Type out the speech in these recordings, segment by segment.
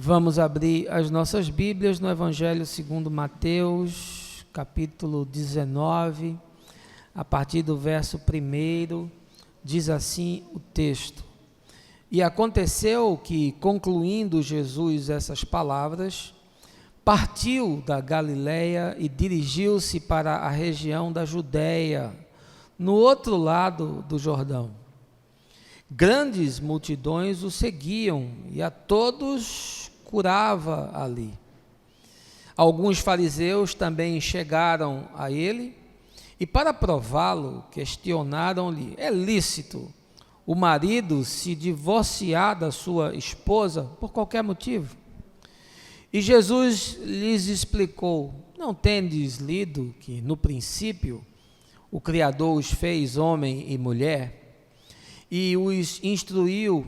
Vamos abrir as nossas Bíblias no Evangelho segundo Mateus, capítulo 19, a partir do verso 1, diz assim o texto: E aconteceu que, concluindo Jesus essas palavras, partiu da Galileia e dirigiu-se para a região da Judéia, no outro lado do Jordão. Grandes multidões o seguiam e a todos curava ali. Alguns fariseus também chegaram a ele e, para prová-lo, questionaram-lhe: é lícito o marido se divorciar da sua esposa por qualquer motivo? E Jesus lhes explicou: não tendes lido que no princípio o Criador os fez homem e mulher e os instruiu?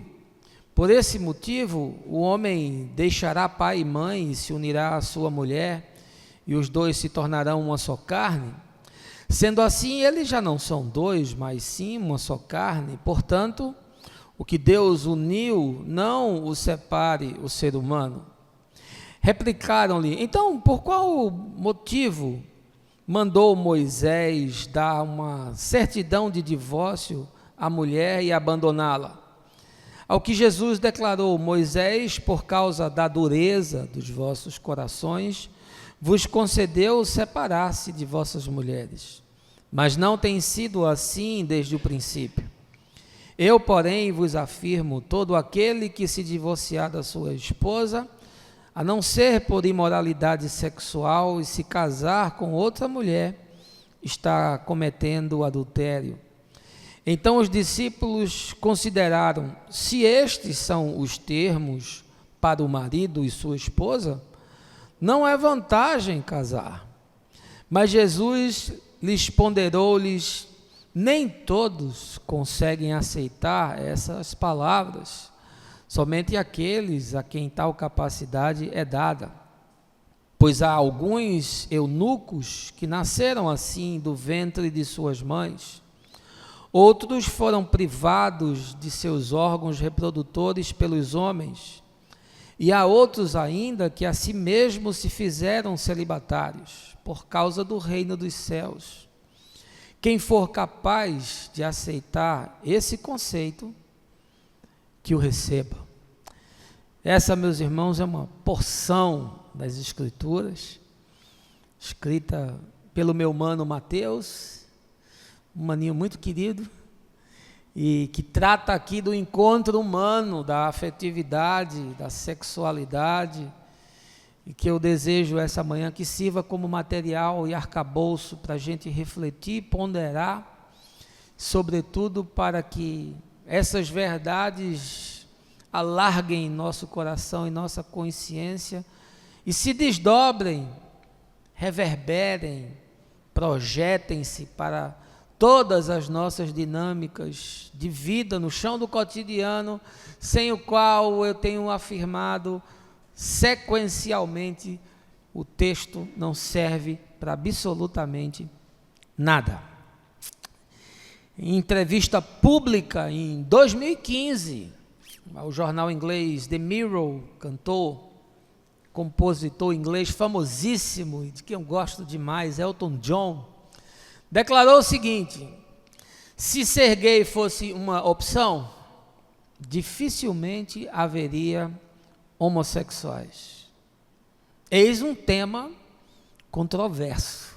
Por esse motivo, o homem deixará pai e mãe e se unirá à sua mulher, e os dois se tornarão uma só carne. Sendo assim, eles já não são dois, mas sim uma só carne. Portanto, o que Deus uniu, não o separe o ser humano. Replicaram-lhe: então, por qual motivo mandou Moisés dar uma certidão de divórcio à mulher e abandoná-la? Ao que Jesus declarou: Moisés, por causa da dureza dos vossos corações, vos concedeu separar-se de vossas mulheres, mas não tem sido assim desde o princípio. Eu, porém, vos afirmo: todo aquele que se divorciar da sua esposa, a não ser por imoralidade sexual, e se casar com outra mulher, está cometendo adultério. Então os discípulos consideraram: se estes são os termos para o marido e sua esposa, não é vantagem casar. Mas Jesus lhes ponderou-lhes: nem todos conseguem aceitar essas palavras, somente aqueles a quem tal capacidade é dada. Pois há alguns eunucos que nasceram assim do ventre de suas mães. Outros foram privados de seus órgãos reprodutores pelos homens, e há outros ainda que a si mesmos se fizeram celibatários, por causa do reino dos céus. Quem for capaz de aceitar esse conceito, que o receba. Essa, meus irmãos, é uma porção das Escrituras, escrita pelo meu mano Mateus, um maninho muito querido, e que trata aqui do encontro humano, da afetividade, da sexualidade, e que eu desejo essa manhã que sirva como material e arcabouço para a gente refletir, ponderar, sobretudo para que essas verdades alarguem nosso coração e nossa consciência e se desdobrem, reverberem, projetem-se para todas as nossas dinâmicas de vida no chão do cotidiano, sem o qual eu tenho afirmado sequencialmente, o texto não serve para absolutamente nada. Em entrevista pública em 2015, ao jornal inglês The Mirror, cantor, compositor inglês famosíssimo, de quem eu gosto demais, Elton John, declarou o seguinte: se ser gay fosse uma opção, dificilmente haveria homossexuais. Eis um tema controverso,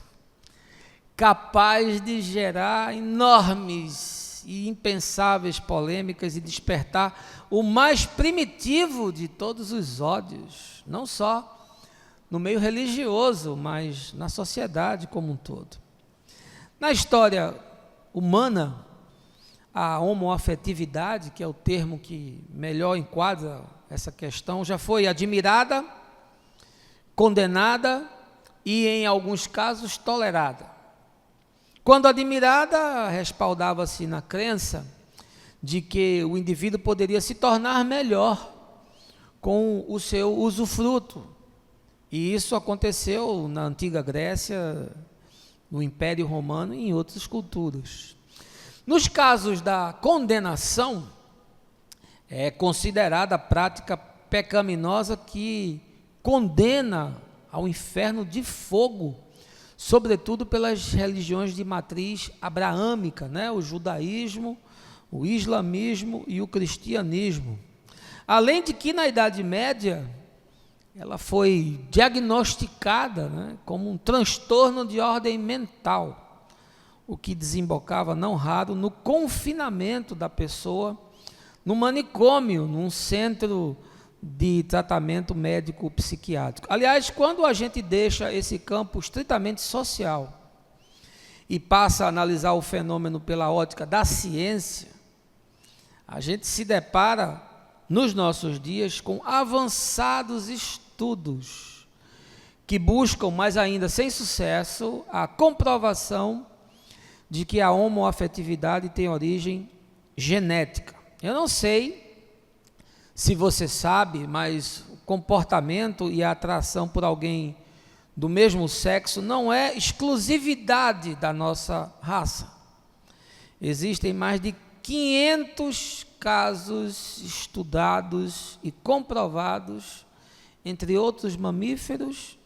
capaz de gerar enormes e impensáveis polêmicas e despertar o mais primitivo de todos os ódios, não só no meio religioso, mas na sociedade como um todo. Na história humana, a homoafetividade, que é o termo que melhor enquadra essa questão, já foi admirada, condenada e, em alguns casos, tolerada. Quando admirada, respaldava-se na crença de que o indivíduo poderia se tornar melhor com o seu usufruto. E isso aconteceu na antiga Grécia, no Império Romano e em outras culturas. Nos casos da condenação, é considerada a prática pecaminosa que condena ao inferno de fogo, sobretudo pelas religiões de matriz abraâmica, né? O judaísmo, o islamismo e o cristianismo. Além de que na Idade Média ela foi diagnosticada, né, como um transtorno de ordem mental, o que desembocava não raro no confinamento da pessoa no manicômio, num centro de tratamento médico-psiquiátrico. Aliás, quando a gente deixa esse campo estritamente social e passa a analisar o fenômeno pela ótica da ciência, a gente se depara nos nossos dias com avançados estudos que buscam, mais ainda sem sucesso, a comprovação de que a homoafetividade tem origem genética. Eu não sei se você sabe, mas o comportamento e a atração por alguém do mesmo sexo não é exclusividade da nossa raça. Existem mais de 500 casos estudados e comprovados, entre outros mamíferos,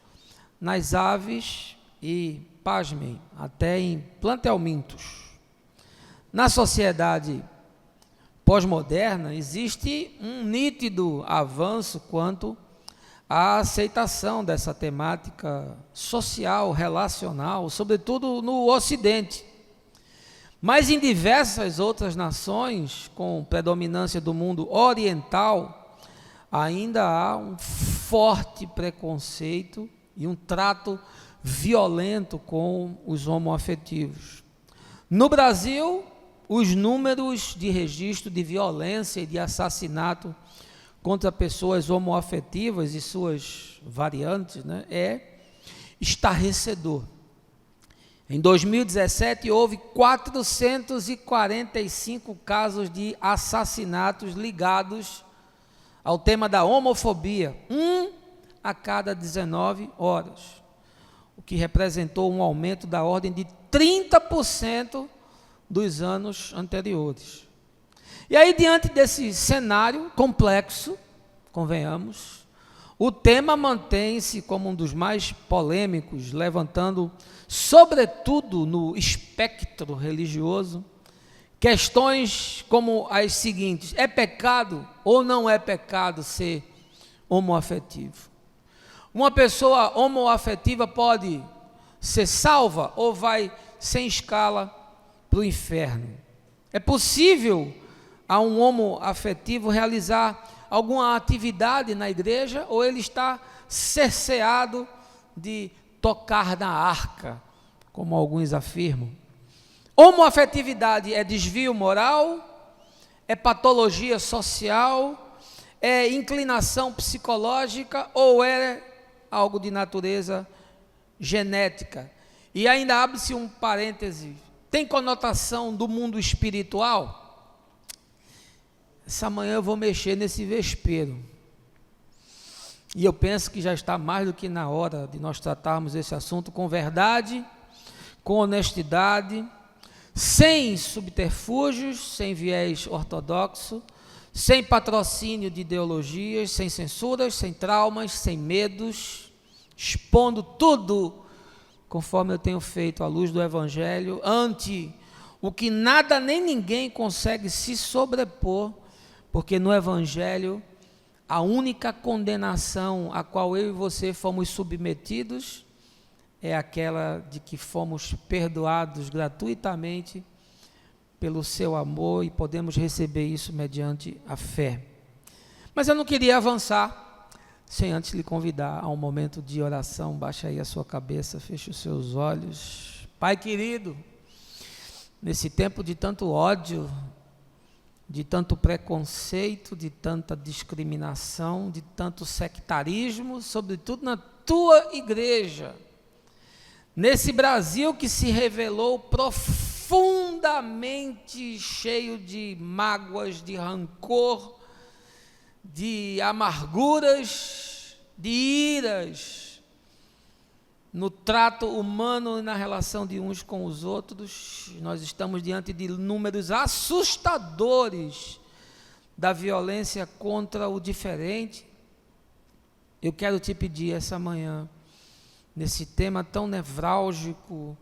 nas aves e, pasmem, até em plantelmintos. Na sociedade pós-moderna existe um nítido avanço quanto à aceitação dessa temática social, relacional, sobretudo no Ocidente. Mas em diversas outras nações, com predominância do mundo oriental, ainda há um forte preconceito e um trato violento com os homoafetivos. No Brasil, os números de registro de violência e de assassinato contra pessoas homoafetivas e suas variantes, né, é estarrecedor. Em 2017, houve 445 casos de assassinatos ligados ao tema da homofobia, 1 a cada 19 horas, o que representou um aumento da ordem de 30% dos anos anteriores. E aí, diante desse cenário complexo, convenhamos, o tema mantém-se como um dos mais polêmicos, levantando, sobretudo no espectro religioso, questões como as seguintes: é pecado ou não é pecado ser homoafetivo? Uma pessoa homoafetiva pode ser salva ou vai sem escala para o inferno? É possível a um homoafetivo realizar alguma atividade na igreja, ou ele está cerceado de tocar na arca, como alguns afirmam? Homoafetividade é desvio moral? É patologia social? É inclinação psicológica? Ou é algo de natureza genética? E ainda abre-se um parêntese: tem conotação do mundo espiritual? Essa manhã eu vou mexer nesse vespeiro. E eu penso que já está mais do que na hora de nós tratarmos esse assunto com verdade, com honestidade, sem subterfúgios, sem viés ortodoxo, sem patrocínio de ideologias, sem censuras, sem traumas, sem medos, expondo tudo, conforme eu tenho feito à luz do Evangelho, ante o que nada nem ninguém consegue se sobrepor, porque no Evangelho a única condenação a qual eu e você fomos submetidos é aquela de que fomos perdoados gratuitamente pelo seu amor e podemos receber isso mediante a fé. Mas eu não queria avançar sem antes lhe convidar a um momento de oração. Baixe aí a sua cabeça, feche os seus olhos. Pai querido, nesse tempo de tanto ódio, de tanto preconceito, de tanta discriminação, de tanto sectarismo, sobretudo na tua igreja, nesse Brasil que se revelou profundamente cheio de mágoas, de rancor, de amarguras, de iras, no trato humano e na relação de uns com os outros. Nós estamos diante de números assustadores da violência contra o diferente, eu quero te pedir essa manhã, nesse tema tão nevrálgico,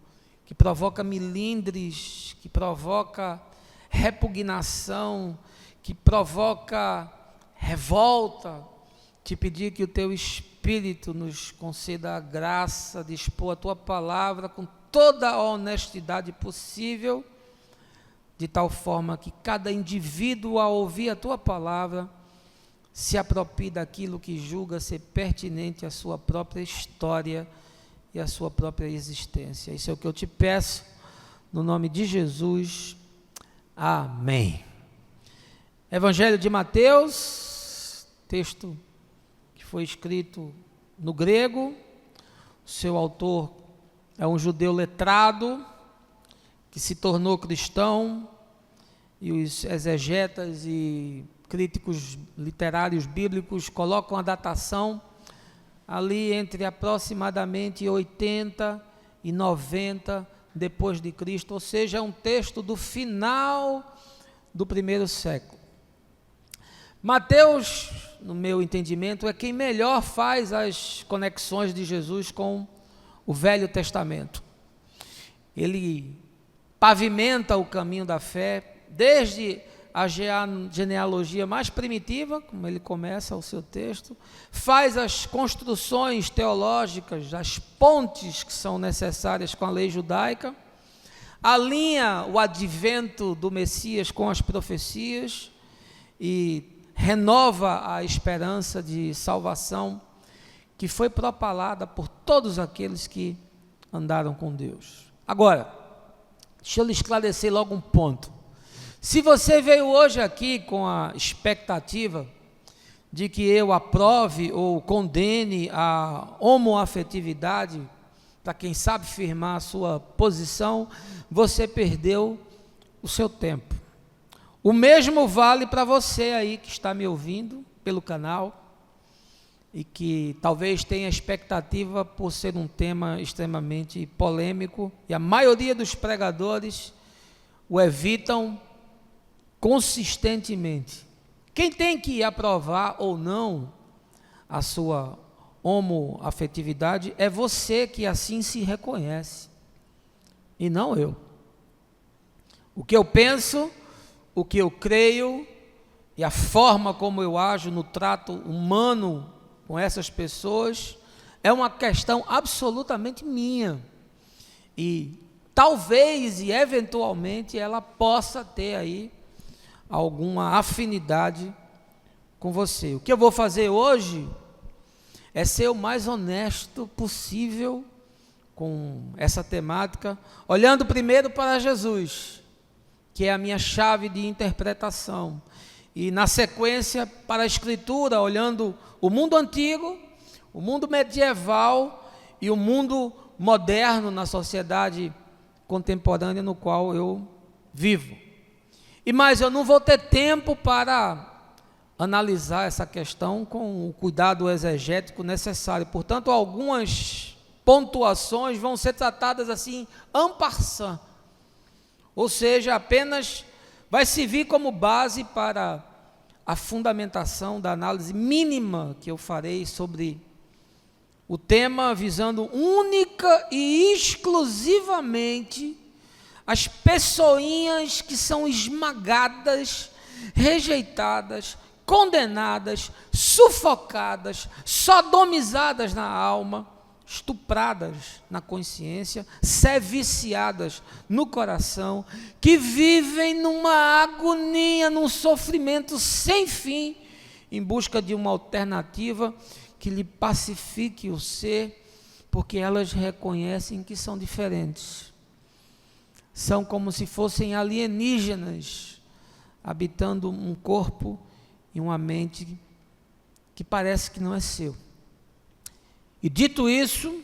que provoca milindres, que provoca repugnação, que provoca revolta, te pedir que o teu Espírito nos conceda a graça de expor a tua palavra com toda a honestidade possível, de tal forma que cada indivíduo, ao ouvir a tua palavra, se aproprie daquilo que julga ser pertinente à sua própria história e à sua própria existência. Isso é o que eu te peço, no nome de Jesus. Amém. Evangelho de Mateus, texto que foi escrito no grego, o seu autor é um judeu letrado, que se tornou cristão, e os exegetas e críticos literários bíblicos colocam a datação ali entre aproximadamente 80 e 90 depois de Cristo, ou seja, é um texto do final do primeiro século. Mateus, no meu entendimento, é quem melhor faz as conexões de Jesus com o Velho Testamento. Ele pavimenta o caminho da fé, desde a genealogia mais primitiva, como ele começa o seu texto, faz as construções teológicas, as pontes que são necessárias com a lei judaica, alinha o advento do Messias com as profecias e renova a esperança de salvação que foi propalada por todos aqueles que andaram com Deus. Agora, deixa eu lhe esclarecer logo um ponto. Se você veio hoje aqui com a expectativa de que eu aprove ou condene a homoafetividade, para quem sabe firmar a sua posição, você perdeu o seu tempo. O mesmo vale para você aí que está me ouvindo pelo canal e que talvez tenha expectativa por ser um tema extremamente polêmico, e a maioria dos pregadores o evitam consistentemente. Quem tem que aprovar ou não a sua homoafetividade é você que assim se reconhece, e não eu. O que eu penso, o que eu creio e a forma como eu ajo no trato humano com essas pessoas é uma questão absolutamente minha, e talvez e eventualmente ela possa ter aí alguma afinidade com você. O que eu vou fazer hoje é ser o mais honesto possível com essa temática, olhando primeiro para Jesus, que é a minha chave de interpretação, e na sequência para a Escritura, olhando o mundo antigo, o mundo medieval e o mundo moderno na sociedade contemporânea no qual eu vivo. Mas eu não vou ter tempo para analisar essa questão com o cuidado exegético necessário. Portanto, algumas pontuações vão ser tratadas assim, en passant, ou seja, apenas vai servir como base para a fundamentação da análise mínima que eu farei sobre o tema, visando única e exclusivamente as pessoinhas que são esmagadas, rejeitadas, condenadas, sufocadas, sodomizadas na alma, estupradas na consciência, seviciadas no coração, que vivem numa agonia, num sofrimento sem fim, em busca de uma alternativa que lhe pacifique o ser, porque elas reconhecem que são diferentes. São como se fossem alienígenas, habitando um corpo e uma mente que parece que não é seu. E dito isso,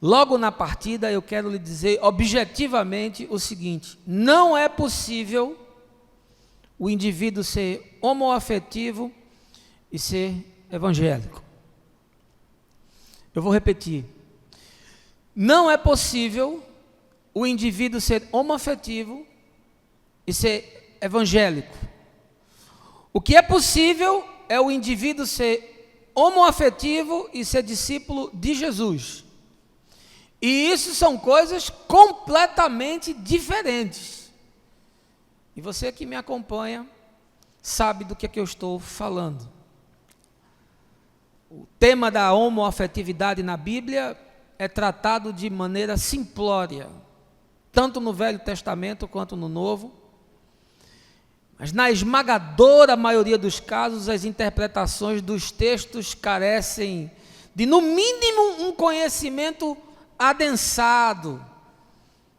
logo na partida eu quero lhe dizer objetivamente o seguinte: não é possível o indivíduo ser homoafetivo e ser evangélico. Eu vou repetir. Não é possível o indivíduo ser homoafetivo e ser evangélico. O que é possível é o indivíduo ser homoafetivo e ser discípulo de Jesus. E isso são coisas completamente diferentes. E você que me acompanha sabe do que é que eu estou falando. O tema da homoafetividade na Bíblia é tratado de maneira simplória, tanto no Velho Testamento quanto no Novo. Mas na esmagadora maioria dos casos, as interpretações dos textos carecem de, no mínimo, um conhecimento adensado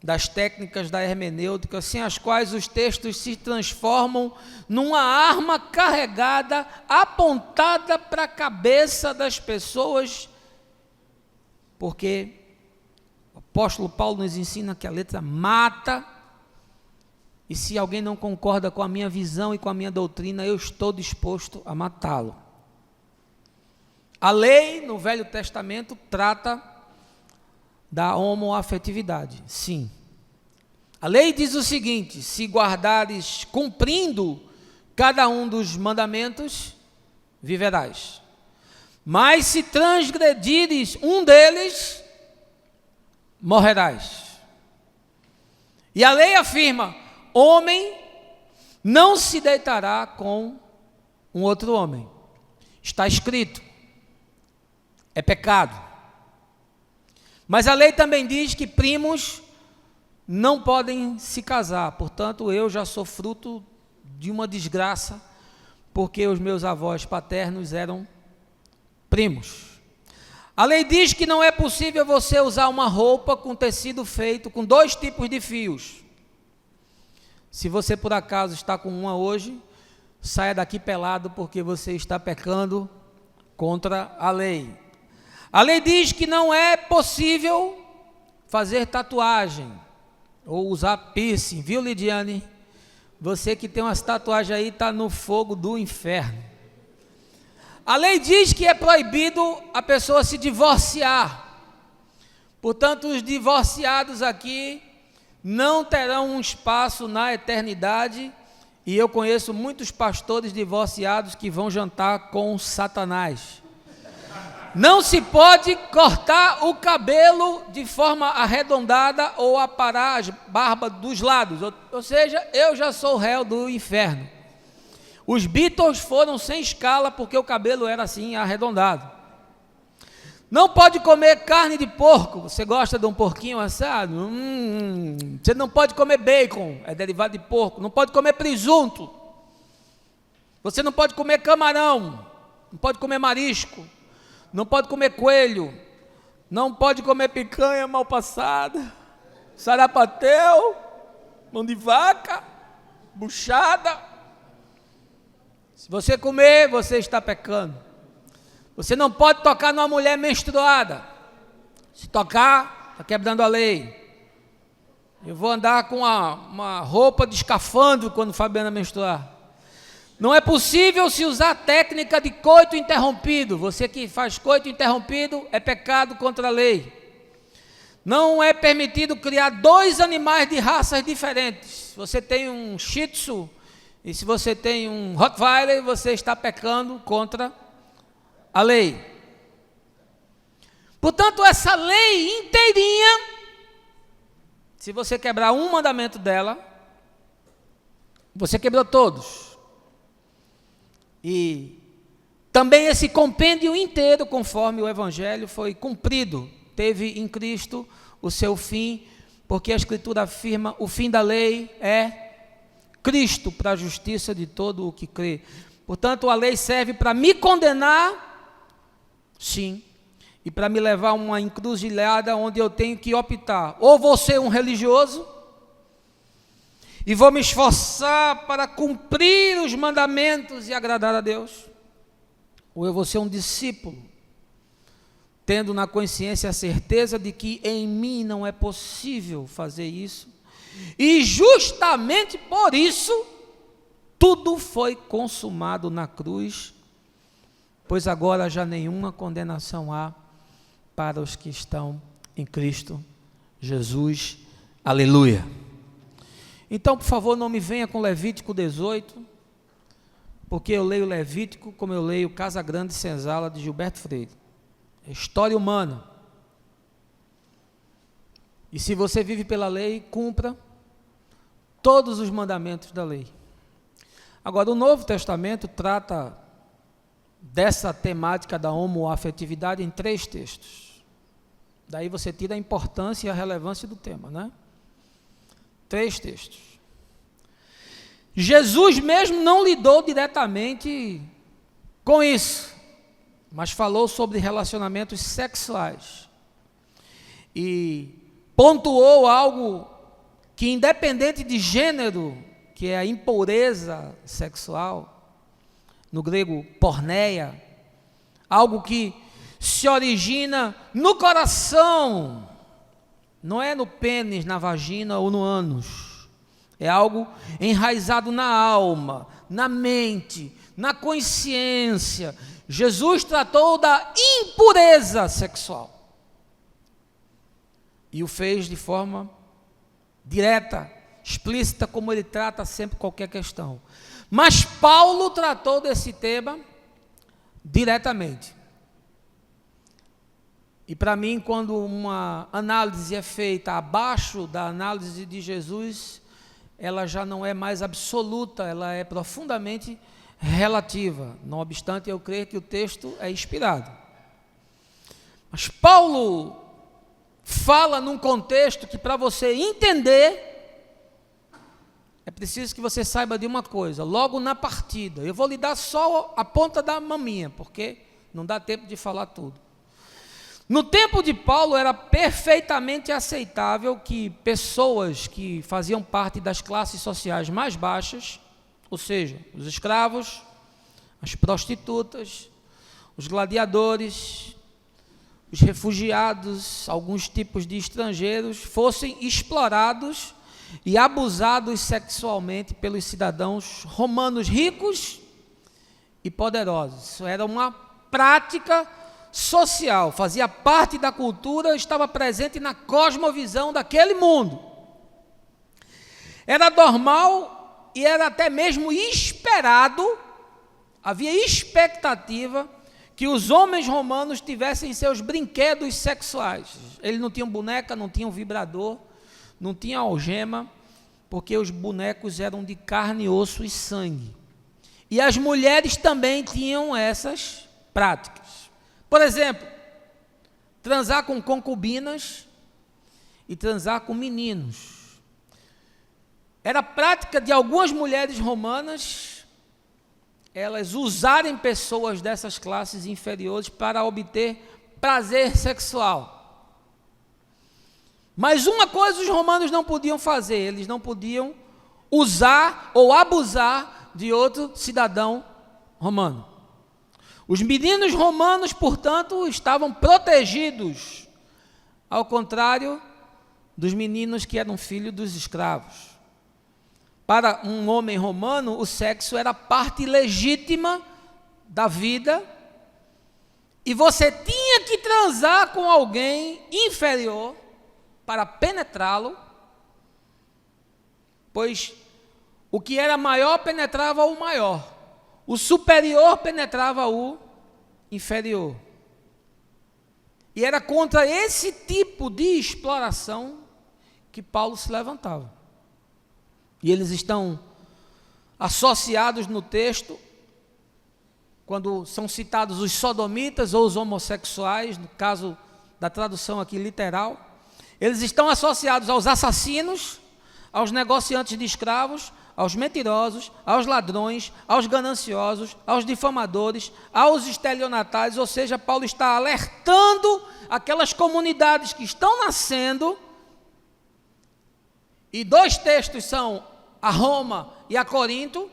das técnicas da hermenêutica, sem as quais os textos se transformam numa arma carregada, apontada para a cabeça das pessoas, porque o apóstolo Paulo nos ensina que a letra mata, e se alguém não concorda com a minha visão e com a minha doutrina, eu estou disposto a matá-lo. A lei, no Velho Testamento, trata da homoafetividade, sim. A lei diz o seguinte: se guardares cumprindo cada um dos mandamentos, viverás. Mas se transgredires um deles, morrerás. E a lei afirma: homem não se deitará com um outro homem. Está escrito, é pecado. Mas a lei também diz que primos não podem se casar. Portanto, eu já sou fruto de uma desgraça, porque os meus avós paternos eram primos. A lei diz que não é possível você usar uma roupa com tecido feito com 2 tipos de fios. Se você por acaso está com uma hoje, saia daqui pelado, porque você está pecando contra a lei. A lei diz que não é possível fazer tatuagem ou usar piercing, viu, Lidiane? Você que tem umas tatuagens aí está no fogo do inferno. A lei diz que é proibido a pessoa se divorciar. Portanto, os divorciados aqui não terão um espaço na eternidade, e eu conheço muitos pastores divorciados que vão jantar com Satanás. Não se pode cortar o cabelo de forma arredondada ou aparar as barbas dos lados, ou seja, eu já sou réu do inferno. Os Beatles foram sem escala porque o cabelo era assim, arredondado. Não pode comer carne de porco. Você gosta de um porquinho assado? Você não pode comer bacon, é derivado de porco. Não pode comer presunto. Você não pode comer camarão. Não pode comer marisco. Não pode comer coelho. Não pode comer picanha mal passada, sarapatel, mão de vaca, buchada. Se você comer, você está pecando. Você não pode tocar numa mulher menstruada. Se tocar, está quebrando a lei. Eu vou andar com uma roupa de escafandro quando Fabiana menstruar. Não é possível se usar a técnica de coito interrompido. Você que faz coito interrompido é pecado contra a lei. Não é permitido criar 2 animais de raças diferentes. Se você tem um Shih Tzu e se você tem um Rottweiler, você está pecando contra a lei. Portanto, essa lei inteirinha, se você quebrar um mandamento dela, você quebrou todos. E também esse compêndio inteiro, conforme o Evangelho foi cumprido, teve em Cristo o seu fim, porque a Escritura afirma: o fim da lei é Cristo para a justiça de todo o que crê. Portanto, a lei serve para me condenar, sim, e para me levar a uma encruzilhada onde eu tenho que optar: ou vou ser um religioso e vou me esforçar para cumprir os mandamentos e agradar a Deus, ou eu vou ser um discípulo, tendo na consciência a certeza de que em mim não é possível fazer isso, e justamente por isso, tudo foi consumado na cruz, pois agora já nenhuma condenação há para os que estão em Cristo Jesus. Aleluia. Então, por favor, não me venha com Levítico 18, porque eu leio Levítico como eu leio Casa Grande e Senzala de Gilberto Freire. É história humana. E se você vive pela lei, cumpra todos os mandamentos da lei. Agora, o Novo Testamento trata dessa temática da homoafetividade em 3 textos. Daí você tira a importância e a relevância do tema, né? 3 textos. Jesus mesmo não lidou diretamente com isso, mas falou sobre relacionamentos sexuais. E pontuou algo que, independente de gênero, que é a impureza sexual, no grego porneia, algo que se origina no coração, não é no pênis, na vagina ou no ânus, é algo enraizado na alma, na mente, na consciência. Jesus tratou da impureza sexual e o fez de forma direta, explícita, como ele trata sempre qualquer questão. Mas Paulo tratou desse tema diretamente. E para mim, quando uma análise é feita abaixo da análise de Jesus, ela já não é mais absoluta, ela é profundamente relativa. Não obstante, eu creio que o texto é inspirado. Mas Paulo fala num contexto que, para você entender, é preciso que você saiba de uma coisa, logo na partida. Eu vou lhe dar só a ponta da maminha, porque não dá tempo de falar tudo. No tempo de Paulo, era perfeitamente aceitável que pessoas que faziam parte das classes sociais mais baixas, ou seja, os escravos, as prostitutas, os gladiadores, os refugiados, alguns tipos de estrangeiros, fossem explorados e abusados sexualmente pelos cidadãos romanos ricos e poderosos. Isso era uma prática social, fazia parte da cultura, estava presente na cosmovisão daquele mundo. Era normal e era até mesmo esperado, havia expectativa que os homens romanos tivessem seus brinquedos sexuais. Eles não tinham boneca, não tinham vibrador, não tinham algema, porque os bonecos eram de carne, osso e sangue. E as mulheres também tinham essas práticas. Por exemplo, transar com concubinas e transar com meninos. Era prática de algumas mulheres romanas elas usarem pessoas dessas classes inferiores para obter prazer sexual. Mas uma coisa os romanos não podiam fazer, eles não podiam usar ou abusar de outro cidadão romano. Os meninos romanos, portanto, estavam protegidos, ao contrário dos meninos que eram filhos dos escravos. Para um homem romano, o sexo era parte legítima da vida e você tinha que transar com alguém inferior para penetrá-lo, pois o que era maior penetrava o maior, o superior penetrava o inferior. E era contra esse tipo de exploração que Paulo se levantava. E eles estão associados no texto, quando são citados os sodomitas ou os homossexuais, no caso da tradução aqui literal, eles estão associados aos assassinos, aos negociantes de escravos, aos mentirosos, aos ladrões, aos gananciosos, aos difamadores, aos estelionatários, ou seja, Paulo está alertando aquelas comunidades que estão nascendo. E 2 textos são a Roma e a Corinto,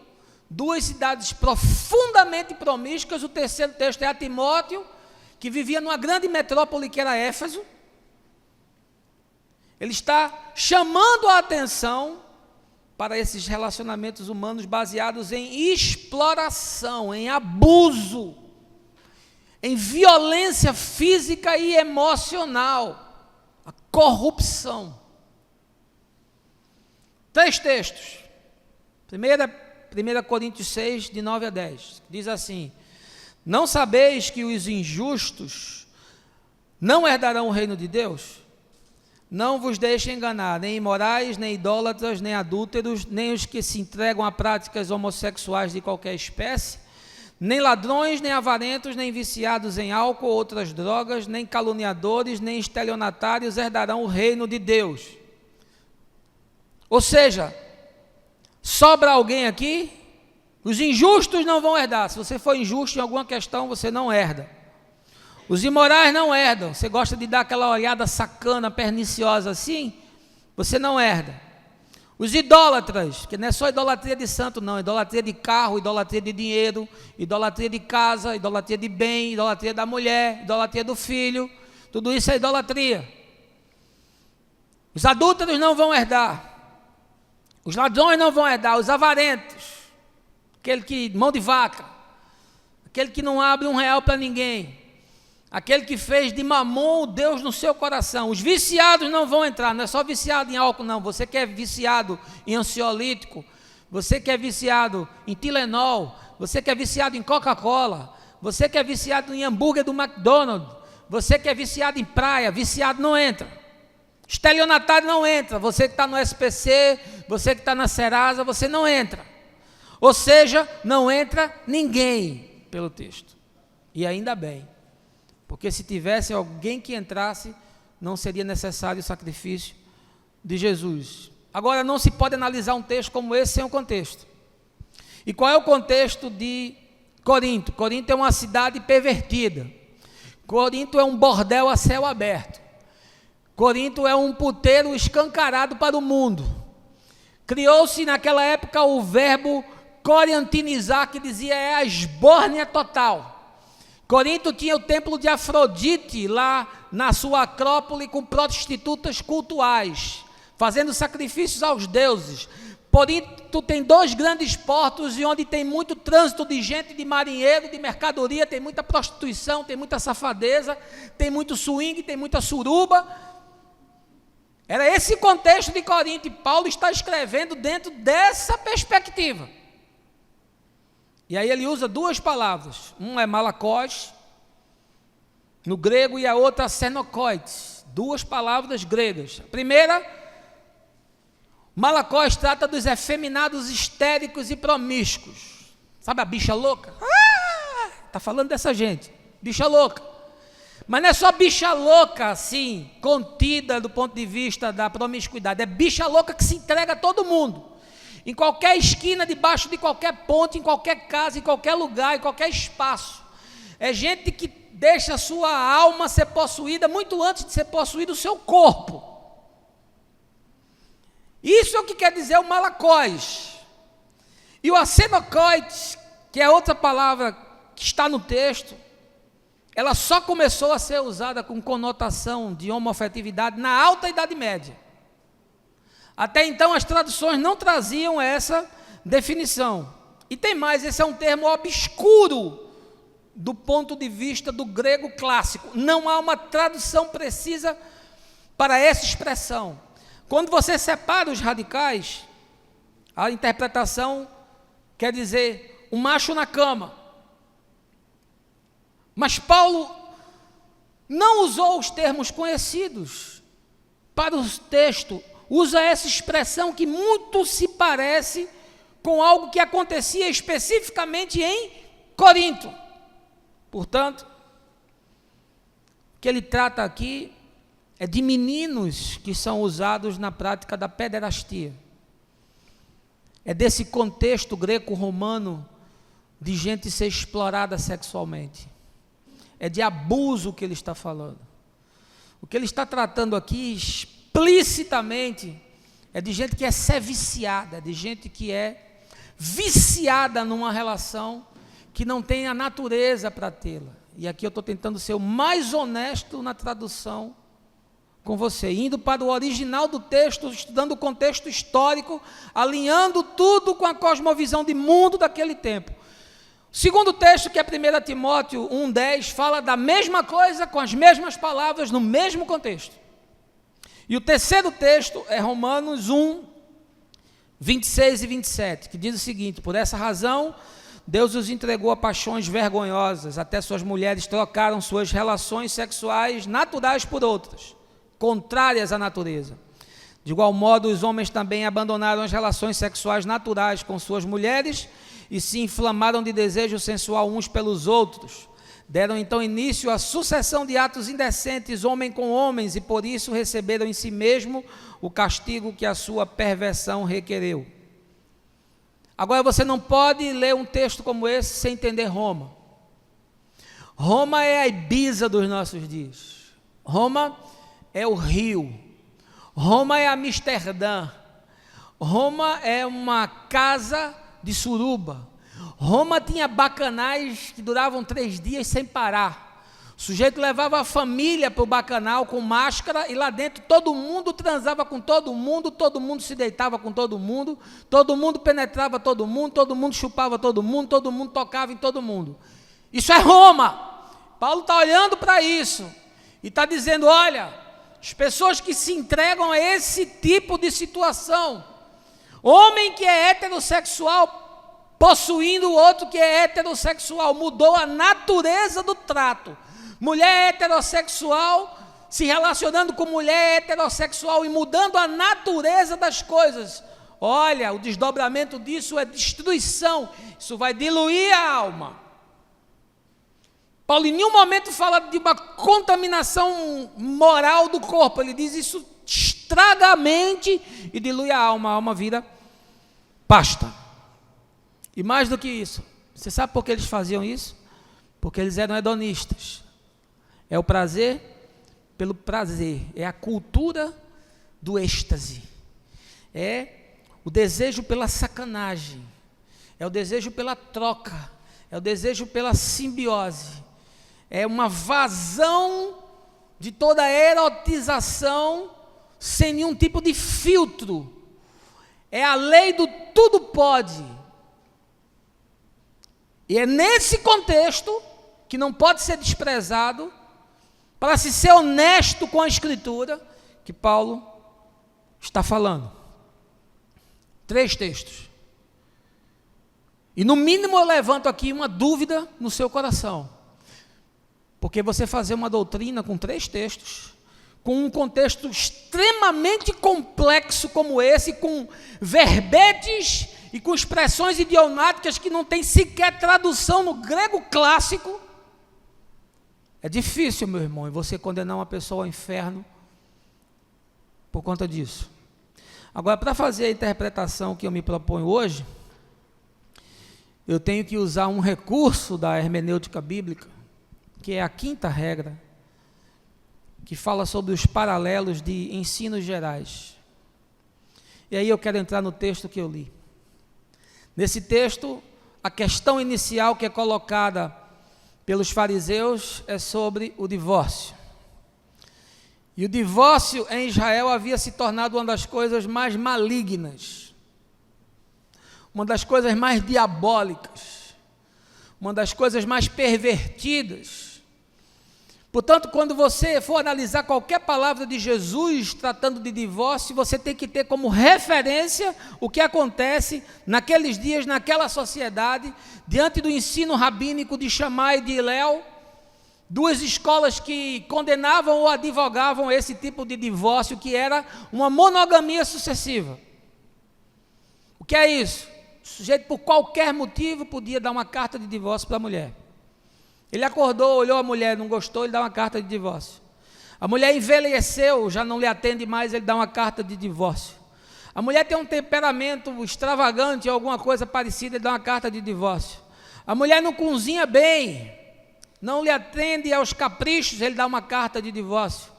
2 cidades profundamente promíscuas. O terceiro texto é a Timóteo, que vivia numa grande metrópole que era Éfeso. Ele está chamando a atenção para esses relacionamentos humanos baseados em exploração, em abuso, em violência física e emocional, a corrupção. 3 textos. 1 Coríntios 6, de 9 a 10. Diz assim: não sabeis que os injustos não herdarão o reino de Deus? Não vos deixem enganar, nem imorais, nem idólatras, nem adúlteros, nem os que se entregam a práticas homossexuais de qualquer espécie, nem ladrões, nem avarentos, nem viciados em álcool ou outras drogas, nem caluniadores, nem estelionatários herdarão o reino de Deus. Ou seja, sobra alguém aqui? Os injustos não vão herdar. Se você for injusto em alguma questão, você não herda. Os imorais não herdam. Você gosta de dar aquela olhada sacana, perniciosa assim? Você não herda. Os idólatras, que não é só idolatria de santo não, idolatria de carro, idolatria de dinheiro, idolatria de casa, idolatria de bem, idolatria da mulher, idolatria do filho, tudo isso é idolatria. Os adúlteros não vão herdar. Os ladrões não vão herdar. Os avarentos, aquele que, mão de vaca, aquele que não abre R$1 para ninguém, aquele que fez de mamon o Deus no seu coração. Os viciados não vão entrar. Não é só viciado em álcool não, você que é viciado em ansiolítico, você que é viciado em Tilenol, você que é viciado em Coca-Cola, você que é viciado em hambúrguer do McDonald's, você que é viciado em praia, viciado não entra. Estelionatário não entra. Você que está no SPC, você que está na Serasa, você não entra. Ou seja, não entra ninguém, pelo texto. E ainda bem, porque se tivesse alguém que entrasse, não seria necessário o sacrifício de Jesus. Agora, não se pode analisar um texto como esse sem um contexto. E qual é o contexto de Corinto? Corinto é uma cidade pervertida. Corinto é um bordel a céu aberto. Corinto é um puteiro escancarado para o mundo. Criou-se naquela época o verbo corintinizar, que dizia é a esbórnia total. Corinto tinha o templo de Afrodite lá na sua acrópole, com prostitutas cultuais, fazendo sacrifícios aos deuses. Corinto tem 2 grandes portos e onde tem muito trânsito de gente, de marinheiro, de mercadoria, tem muita prostituição, tem muita safadeza, tem muito swing, tem muita suruba. Era esse contexto de Corinto, e Paulo está escrevendo dentro dessa perspectiva. E aí ele usa 2 palavras, um é malakos, no grego, e a outra xenokoites, 2 palavras gregas. A primeira, malakos trata dos efeminados histéricos e promíscuos. Sabe a bicha louca? Está falando dessa gente, bicha louca. Mas não é só bicha louca assim, contida do ponto de vista da promiscuidade, é bicha louca que se entrega a todo mundo. Em qualquer esquina, debaixo de qualquer ponte, em qualquer casa, em qualquer lugar, em qualquer espaço. É gente que deixa a sua alma ser possuída muito antes de ser possuído o seu corpo. Isso é o que quer dizer o malakos. E o asenokoites, que é outra palavra que está no texto, ela só começou a ser usada com conotação de homoafetividade na Alta Idade Média. Até então as traduções não traziam essa definição. E tem mais, esse é um termo obscuro do ponto de vista do grego clássico. Não há uma tradução precisa para essa expressão. Quando você separa os radicais, a interpretação quer dizer um macho na cama. Mas Paulo não usou os termos conhecidos para o texto. Usa essa expressão que muito se parece com algo que acontecia especificamente em Corinto. Portanto, o que ele trata aqui é de meninos que são usados na prática da pederastia. É desse contexto greco-romano de gente ser explorada sexualmente. É de abuso que ele está falando. O que ele está tratando aqui explicitamente é de gente que é viciada, de gente que é viciada numa relação que não tem a natureza para tê-la. E aqui eu estou tentando ser o mais honesto na tradução com você, indo para o original do texto, estudando o contexto histórico, alinhando tudo com a cosmovisão de mundo daquele tempo. O segundo texto, que é 1 Timóteo 1,10, fala da mesma coisa, com as mesmas palavras, no mesmo contexto. E o terceiro texto é Romanos 1, 26 e 27, que diz o seguinte: por essa razão, Deus os entregou a paixões vergonhosas, até suas mulheres trocaram suas relações sexuais naturais por outras, contrárias à natureza. De igual modo, os homens também abandonaram as relações sexuais naturais com suas mulheres e se inflamaram de desejo sensual uns pelos outros. Deram então início à sucessão de atos indecentes, homem com homens, e por isso receberam em si mesmo o castigo que a sua perversão requereu. Agora, você não pode ler um texto como esse sem entender Roma. Roma é a Ibiza dos nossos dias. Roma é o Rio. Roma é Amsterdã. Roma é uma casa de suruba. Roma tinha bacanais que duravam 3 dias sem parar. O sujeito levava a família para o bacanal com máscara e lá dentro todo mundo transava com todo mundo se deitava com todo mundo penetrava todo mundo chupava todo mundo tocava em todo mundo. Isso é Roma. Paulo está olhando para isso e está dizendo: olha, as pessoas que se entregam a esse tipo de situação, homem que é heterossexual possuindo o outro que é heterossexual, mudou a natureza do trato. Mulher heterossexual se relacionando com mulher heterossexual e mudando a natureza das coisas. Olha, o desdobramento disso é destruição, isso vai diluir a alma. Paulo em nenhum momento fala de uma contaminação moral do corpo, ele diz isso estraga a mente e dilui a alma vira pasta. E mais do que isso, você sabe por que eles faziam isso? Porque eles eram hedonistas. É o prazer pelo prazer, é a cultura do êxtase, é o desejo pela sacanagem, é o desejo pela troca, é o desejo pela simbiose, é uma vazão de toda a erotização sem nenhum tipo de filtro, é a lei do tudo pode. E é nesse contexto, que não pode ser desprezado, para se ser honesto com a Escritura, que Paulo está falando. 3 textos. E no mínimo eu levanto aqui uma dúvida no seu coração. Porque você fazer uma doutrina com 3 textos, com um contexto extremamente complexo como esse, com verbetes e com expressões idiomáticas que não tem sequer tradução no grego clássico, é difícil, meu irmão, e você condenar uma pessoa ao inferno por conta disso. Agora, para fazer a interpretação que eu me proponho hoje, eu tenho que usar um recurso da hermenêutica bíblica, que é a 5ª regra, que fala sobre os paralelos de ensinos gerais. E aí eu quero entrar no texto que eu li. Nesse texto, a questão inicial que é colocada pelos fariseus é sobre o divórcio. E o divórcio em Israel havia se tornado uma das coisas mais malignas, uma das coisas mais diabólicas, uma das coisas mais pervertidas. Portanto, quando você for analisar qualquer palavra de Jesus tratando de divórcio, você tem que ter como referência o que acontece naqueles dias, naquela sociedade, diante do ensino rabínico de Shammai e de Hillel, 2 escolas que condenavam ou advogavam esse tipo de divórcio, que era uma monogamia sucessiva. O que é isso? O sujeito, por qualquer motivo, podia dar uma carta de divórcio para a mulher. Ele acordou, olhou a mulher, não gostou, ele dá uma carta de divórcio. A mulher envelheceu, já não lhe atende mais, ele dá uma carta de divórcio. A mulher tem um temperamento extravagante, alguma coisa parecida, ele dá uma carta de divórcio. A mulher não cozinha bem, não lhe atende aos caprichos, ele dá uma carta de divórcio.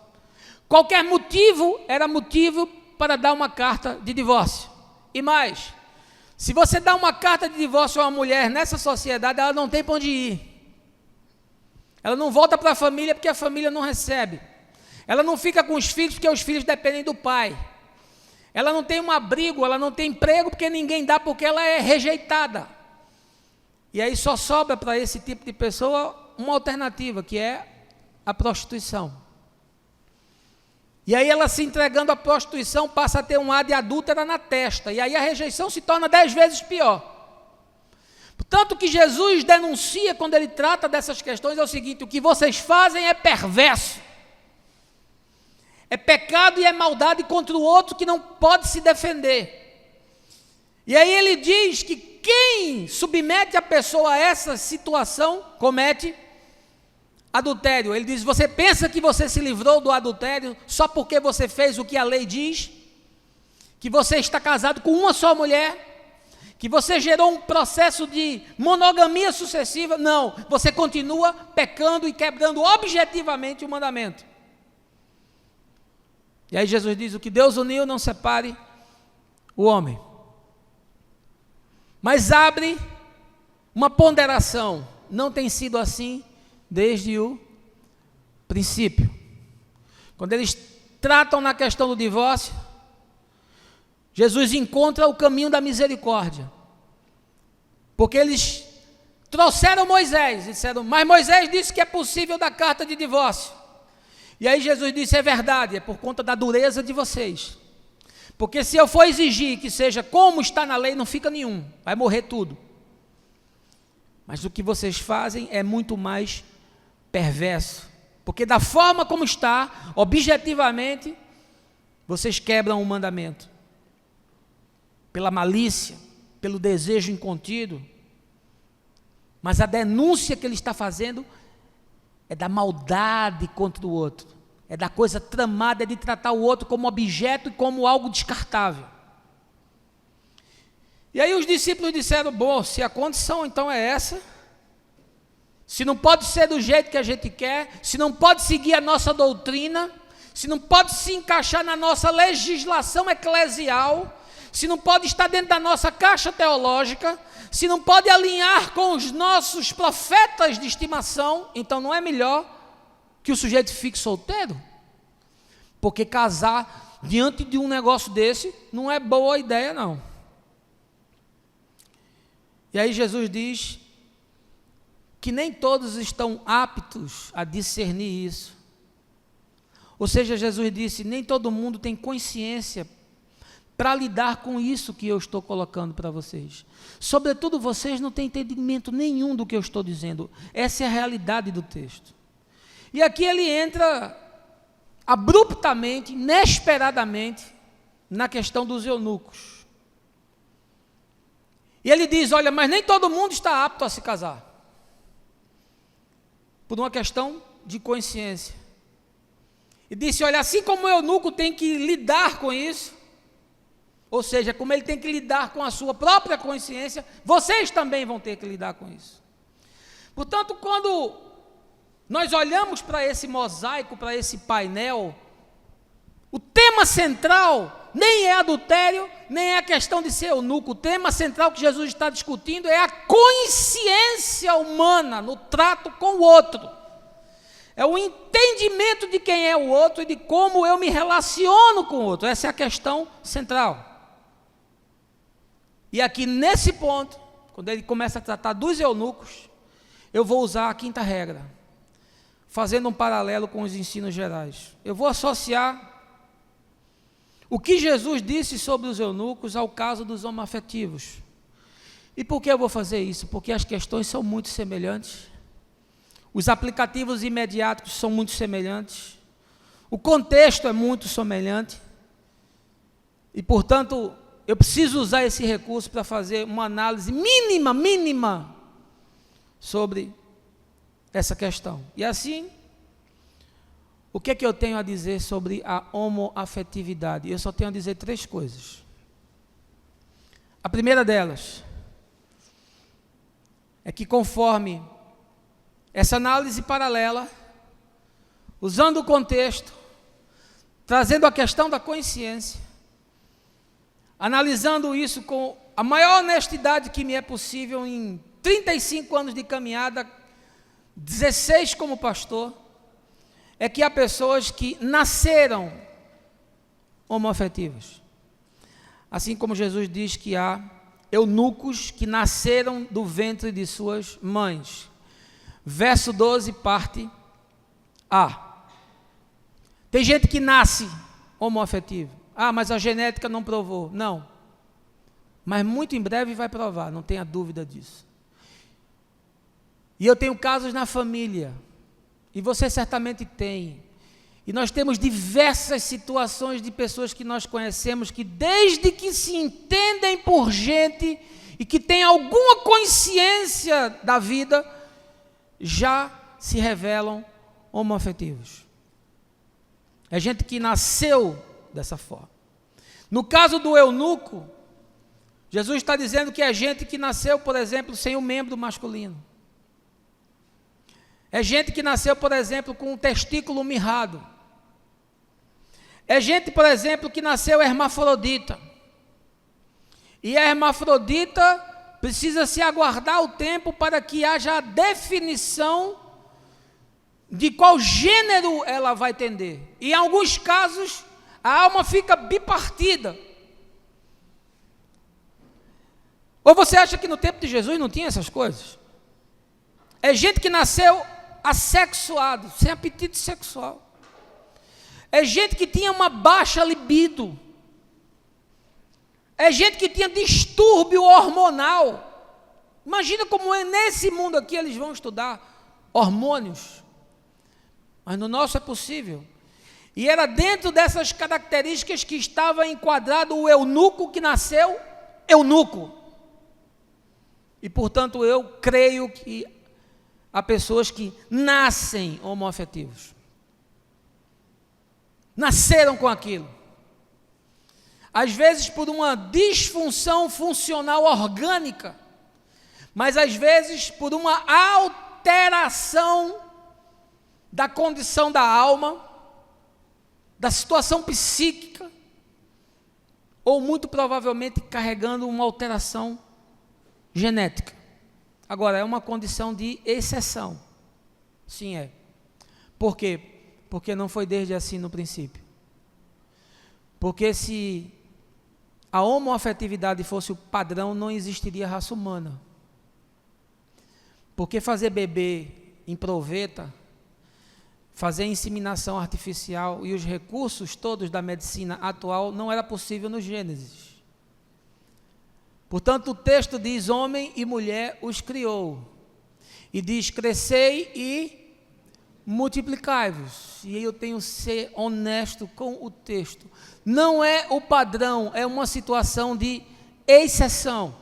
Qualquer motivo era motivo para dar uma carta de divórcio. E mais, se você dá uma carta de divórcio a uma mulher nessa sociedade, ela não tem para onde ir. Ela não volta para a família porque a família não recebe. Ela não fica com os filhos porque os filhos dependem do pai. Ela não tem um abrigo, ela não tem emprego porque ninguém dá, porque ela é rejeitada. E aí só sobra para esse tipo de pessoa uma alternativa, que é a prostituição. E aí ela, se entregando à prostituição, passa a ter um ar de adúltera na testa. E aí a rejeição se torna 10 vezes pior. Portanto, o que Jesus denuncia quando ele trata dessas questões é o seguinte: o que vocês fazem é perverso. É pecado e é maldade contra o outro que não pode se defender. E aí ele diz que quem submete a pessoa a essa situação comete adultério. Ele diz: você pensa que você se livrou do adultério só porque você fez o que a lei diz? Que você está casado com uma só mulher? Que você gerou um processo de monogamia sucessiva? Não, você continua pecando e quebrando objetivamente o mandamento. E aí Jesus diz: o que Deus uniu não separe o homem. Mas abre uma ponderação: não tem sido assim desde o princípio. Quando eles tratam na questão do divórcio, Jesus encontra o caminho da misericórdia, porque eles trouxeram Moisés e disseram: mas Moisés disse que é possível dar carta de divórcio. E aí Jesus disse: é verdade, é por conta da dureza de vocês, porque se eu for exigir que seja como está na lei, não fica nenhum, vai morrer tudo. Mas o que vocês fazem é muito mais perverso, porque da forma como está, objetivamente, vocês quebram o mandamento, pela malícia, pelo desejo incontido. Mas a denúncia que ele está fazendo é da maldade contra o outro, é da coisa tramada, é de tratar o outro como objeto e como algo descartável. E aí os discípulos disseram: bom, se a condição então é essa, se não pode ser do jeito que a gente quer, se não pode seguir a nossa doutrina, se não pode se encaixar na nossa legislação eclesial, se não pode estar dentro da nossa caixa teológica, se não pode alinhar com os nossos profetas de estimação, então não é melhor que o sujeito fique solteiro? Porque casar diante de um negócio desse não é boa ideia, não. E aí Jesus diz que nem todos estão aptos a discernir isso. Ou seja, Jesus disse: nem todo mundo tem consciência para lidar com isso que eu estou colocando para vocês. Sobretudo vocês não têm entendimento nenhum do que eu estou dizendo. Essa é a realidade do texto. E aqui ele entra abruptamente, inesperadamente, na questão dos eunucos. E ele diz: olha, mas nem todo mundo está apto a se casar, por uma questão de consciência. E disse: olha, assim como o eunuco tem que lidar com isso, ou seja, como ele tem que lidar com a sua própria consciência, vocês também vão ter que lidar com isso. Portanto, quando nós olhamos para esse mosaico, para esse painel, o tema central nem é adultério, nem é a questão de ser eunuco. O tema central que Jesus está discutindo é a consciência humana no trato com o outro. É o entendimento de quem é o outro e de como eu me relaciono com o outro. Essa é a questão central. E aqui nesse ponto, quando ele começa a tratar dos eunucos, eu vou usar a quinta regra, fazendo um paralelo com os ensinos gerais. Eu vou associar o que Jesus disse sobre os eunucos ao caso dos homoafetivos. E por que eu vou fazer isso? Porque as questões são muito semelhantes, os aplicativos imediatos são muito semelhantes, o contexto é muito semelhante, e portanto eu preciso usar esse recurso para fazer uma análise mínima sobre essa questão. E assim, o que é que eu tenho a dizer sobre a homoafetividade? Eu só tenho a dizer 3 coisas. A primeira delas é que, conforme essa análise paralela, usando o contexto, trazendo a questão da consciência, analisando isso com a maior honestidade que me é possível em 35 anos de caminhada, 16 como pastor, é que há pessoas que nasceram homoafetivas. Assim como Jesus diz que há eunucos que nasceram do ventre de suas mães. Verso 12, parte A. Tem gente que nasce homoafetivo. Ah, mas a genética não provou. Não. Mas muito em breve vai provar, não tenha dúvida disso. E eu tenho casos na família, e você certamente tem. E nós temos diversas situações de pessoas que nós conhecemos que desde que se entendem por gente e que têm alguma consciência da vida, já se revelam homoafetivos. É gente que nasceu dessa forma. No caso do eunuco, Jesus está dizendo que é gente que nasceu, por exemplo, sem um membro masculino. É gente que nasceu, por exemplo, com um testículo mirrado. É gente, por exemplo, que nasceu hermafrodita. E a hermafrodita precisa se aguardar o tempo para que haja a definição de qual gênero ela vai tender. E em alguns casos, a alma fica bipartida. Ou você acha que no tempo de Jesus não tinha essas coisas? É gente que nasceu assexuado, sem apetite sexual. É gente que tinha uma baixa libido. É gente que tinha distúrbio hormonal. Imagina como é nesse mundo aqui eles vão estudar hormônios. Mas no nosso é possível. E era dentro dessas características que estava enquadrado o eunuco que nasceu eunuco. E portanto eu creio que há pessoas que nascem homoafetivos. Nasceram com aquilo. Às vezes por uma disfunção funcional orgânica, mas às vezes por uma alteração da condição da alma, da situação psíquica, ou muito provavelmente carregando uma alteração genética. Agora, é uma condição de exceção. Sim, é. Por quê? Porque não foi desde assim no princípio. Porque se a homoafetividade fosse o padrão, não existiria raça humana. Porque fazer bebê em proveta, fazer inseminação artificial e os recursos todos da medicina atual não era possível no Gênesis. Portanto, o texto diz: homem e mulher os criou. E diz: crescei e multiplicai-vos. E aí eu tenho que ser honesto com o texto. Não é o padrão, é uma situação de exceção.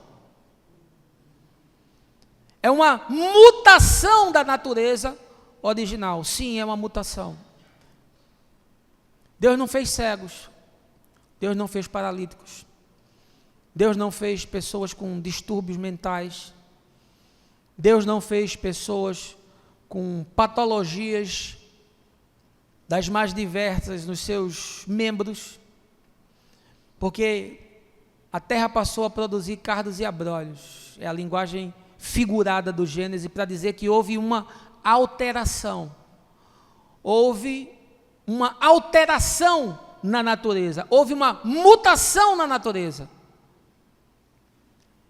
É uma mutação da natureza original. Sim, é uma mutação. Deus não fez cegos. Deus não fez paralíticos. Deus não fez pessoas com distúrbios mentais. Deus não fez pessoas com patologias das mais diversas nos seus membros, porque a terra passou a produzir cardos e abrolhos. É a linguagem figurada do Gênesis para dizer que houve uma alteração. Houve uma alteração na natureza. Houve uma mutação na natureza.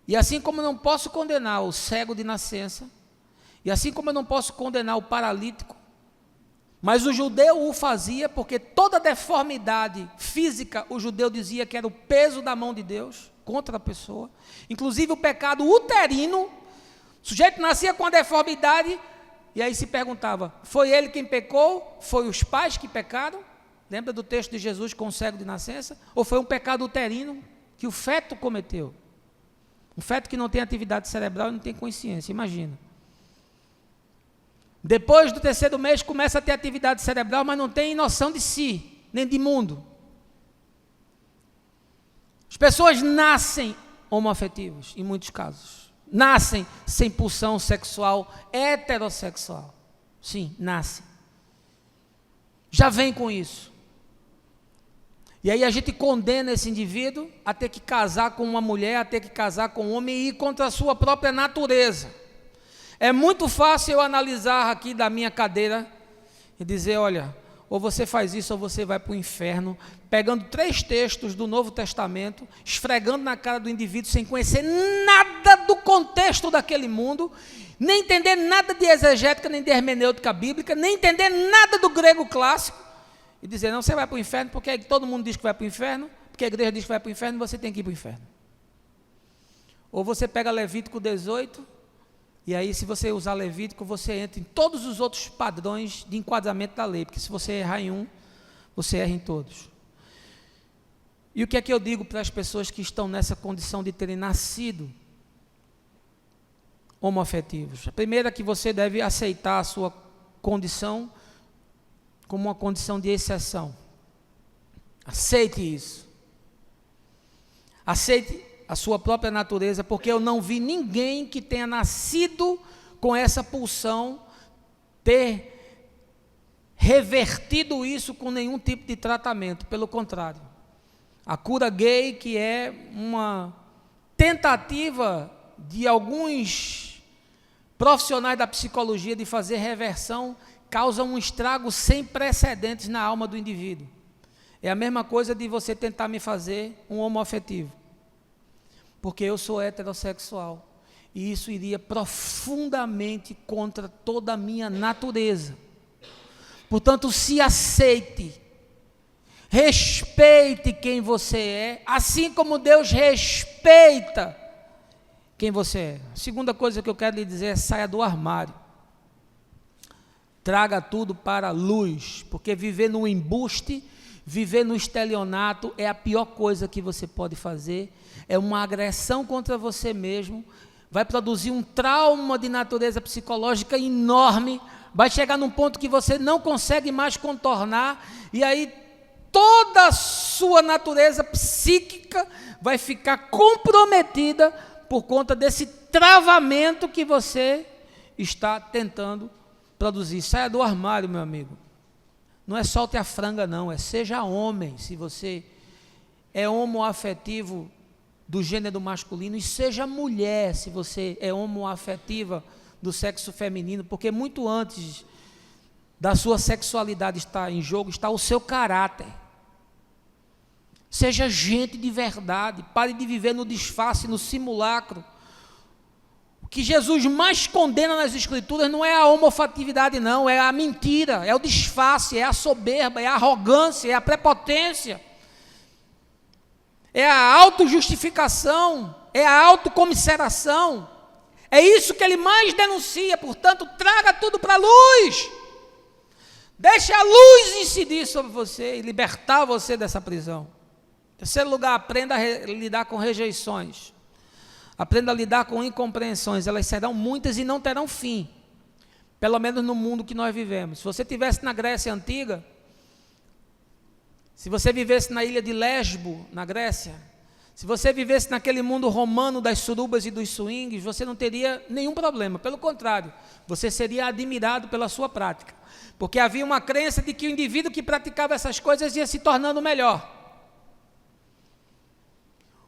E assim como eu não posso condenar o cego de nascença, e assim como eu não posso condenar o paralítico, mas o judeu o fazia porque toda deformidade física, o judeu dizia que era o peso da mão de Deus contra a pessoa, inclusive o pecado uterino. O sujeito nascia com a deformidade, e aí se perguntava: foi ele quem pecou? Foi os pais que pecaram? Lembra do texto de Jesus com o cego de nascença? Ou foi um pecado uterino que o feto cometeu? Um feto que não tem atividade cerebral e não tem consciência, imagina. Depois do terceiro mês começa a ter atividade cerebral, mas não tem noção de si, nem de mundo. As pessoas nascem homoafetivas, em muitos casos. Nascem sem pulsão sexual heterossexual. Sim, nascem. Já vem com isso. E aí a gente condena esse indivíduo a ter que casar com uma mulher, a ter que casar com um homem e ir contra a sua própria natureza. É muito fácil eu analisar aqui da minha cadeira e dizer: olha, ou você faz isso ou você vai para o inferno, pegando 3 textos do Novo Testamento, esfregando na cara do indivíduo sem conhecer nada do contexto daquele mundo, nem entender nada de exegética, nem de hermenêutica bíblica, nem entender nada do grego clássico. e dizer, não, você vai para o inferno porque todo mundo diz que vai para o inferno, porque a igreja diz que vai para o inferno, você tem que ir para o inferno. Ou você pega Levítico 18, e aí se você usar Levítico, você entra em todos os outros padrões de enquadramento da lei, porque se você errar em um, você erra em todos. E o que é que eu digo para as pessoas que estão nessa condição de terem nascido homoafetivos? A primeira é que você deve aceitar a sua condição como uma condição de exceção. Aceite isso. Aceite a sua própria natureza, porque eu não vi ninguém que tenha nascido com essa pulsão ter revertido isso com nenhum tipo de tratamento. Pelo contrário, a cura gay, que é uma tentativa de alguns profissionais da psicologia de fazer reversão, causa um estrago sem precedentes na alma do indivíduo. É a mesma coisa de você tentar me fazer um homoafetivo, porque eu sou heterossexual, e isso iria profundamente contra toda a minha natureza. Portanto, se aceite, respeite quem você é, assim como Deus respeita quem você é. A segunda coisa que eu quero lhe dizer é: saia do armário. Traga tudo para a luz, porque viver no embuste, viver no estelionato é a pior coisa que você pode fazer, é uma agressão contra você mesmo, vai produzir um trauma de natureza psicológica enorme, vai chegar num ponto que você não consegue mais contornar, e aí toda a sua natureza psíquica vai ficar comprometida por conta desse travamento que você está tentando produzir. Saia do armário, meu amigo. Não é solte a franga, não, é seja homem, se você é homoafetivo do gênero masculino, e seja mulher, se você é homoafetiva do sexo feminino, porque muito antes da sua sexualidade estar em jogo, está o seu caráter. Seja gente de verdade, pare de viver no disfarce, no simulacro. O que Jesus mais condena nas Escrituras não é a homoafetividade, não, é a mentira, é o disfarce, é a soberba, é a arrogância, é a prepotência, é a autojustificação, é a autocomiseração. É isso que ele mais denuncia. Portanto, traga tudo para a luz. Deixe a luz incidir sobre você e libertar você dessa prisão. Em terceiro lugar, aprenda a lidar com rejeições. Aprenda a lidar com incompreensões. Elas serão muitas e não terão fim. Pelo menos no mundo que nós vivemos. Se você estivesse na Grécia Antiga, se você vivesse na ilha de Lesbo, na Grécia, se você vivesse naquele mundo romano das surubas e dos swings, você não teria nenhum problema. Pelo contrário, você seria admirado pela sua prática. Porque havia uma crença de que o indivíduo que praticava essas coisas ia se tornando melhor.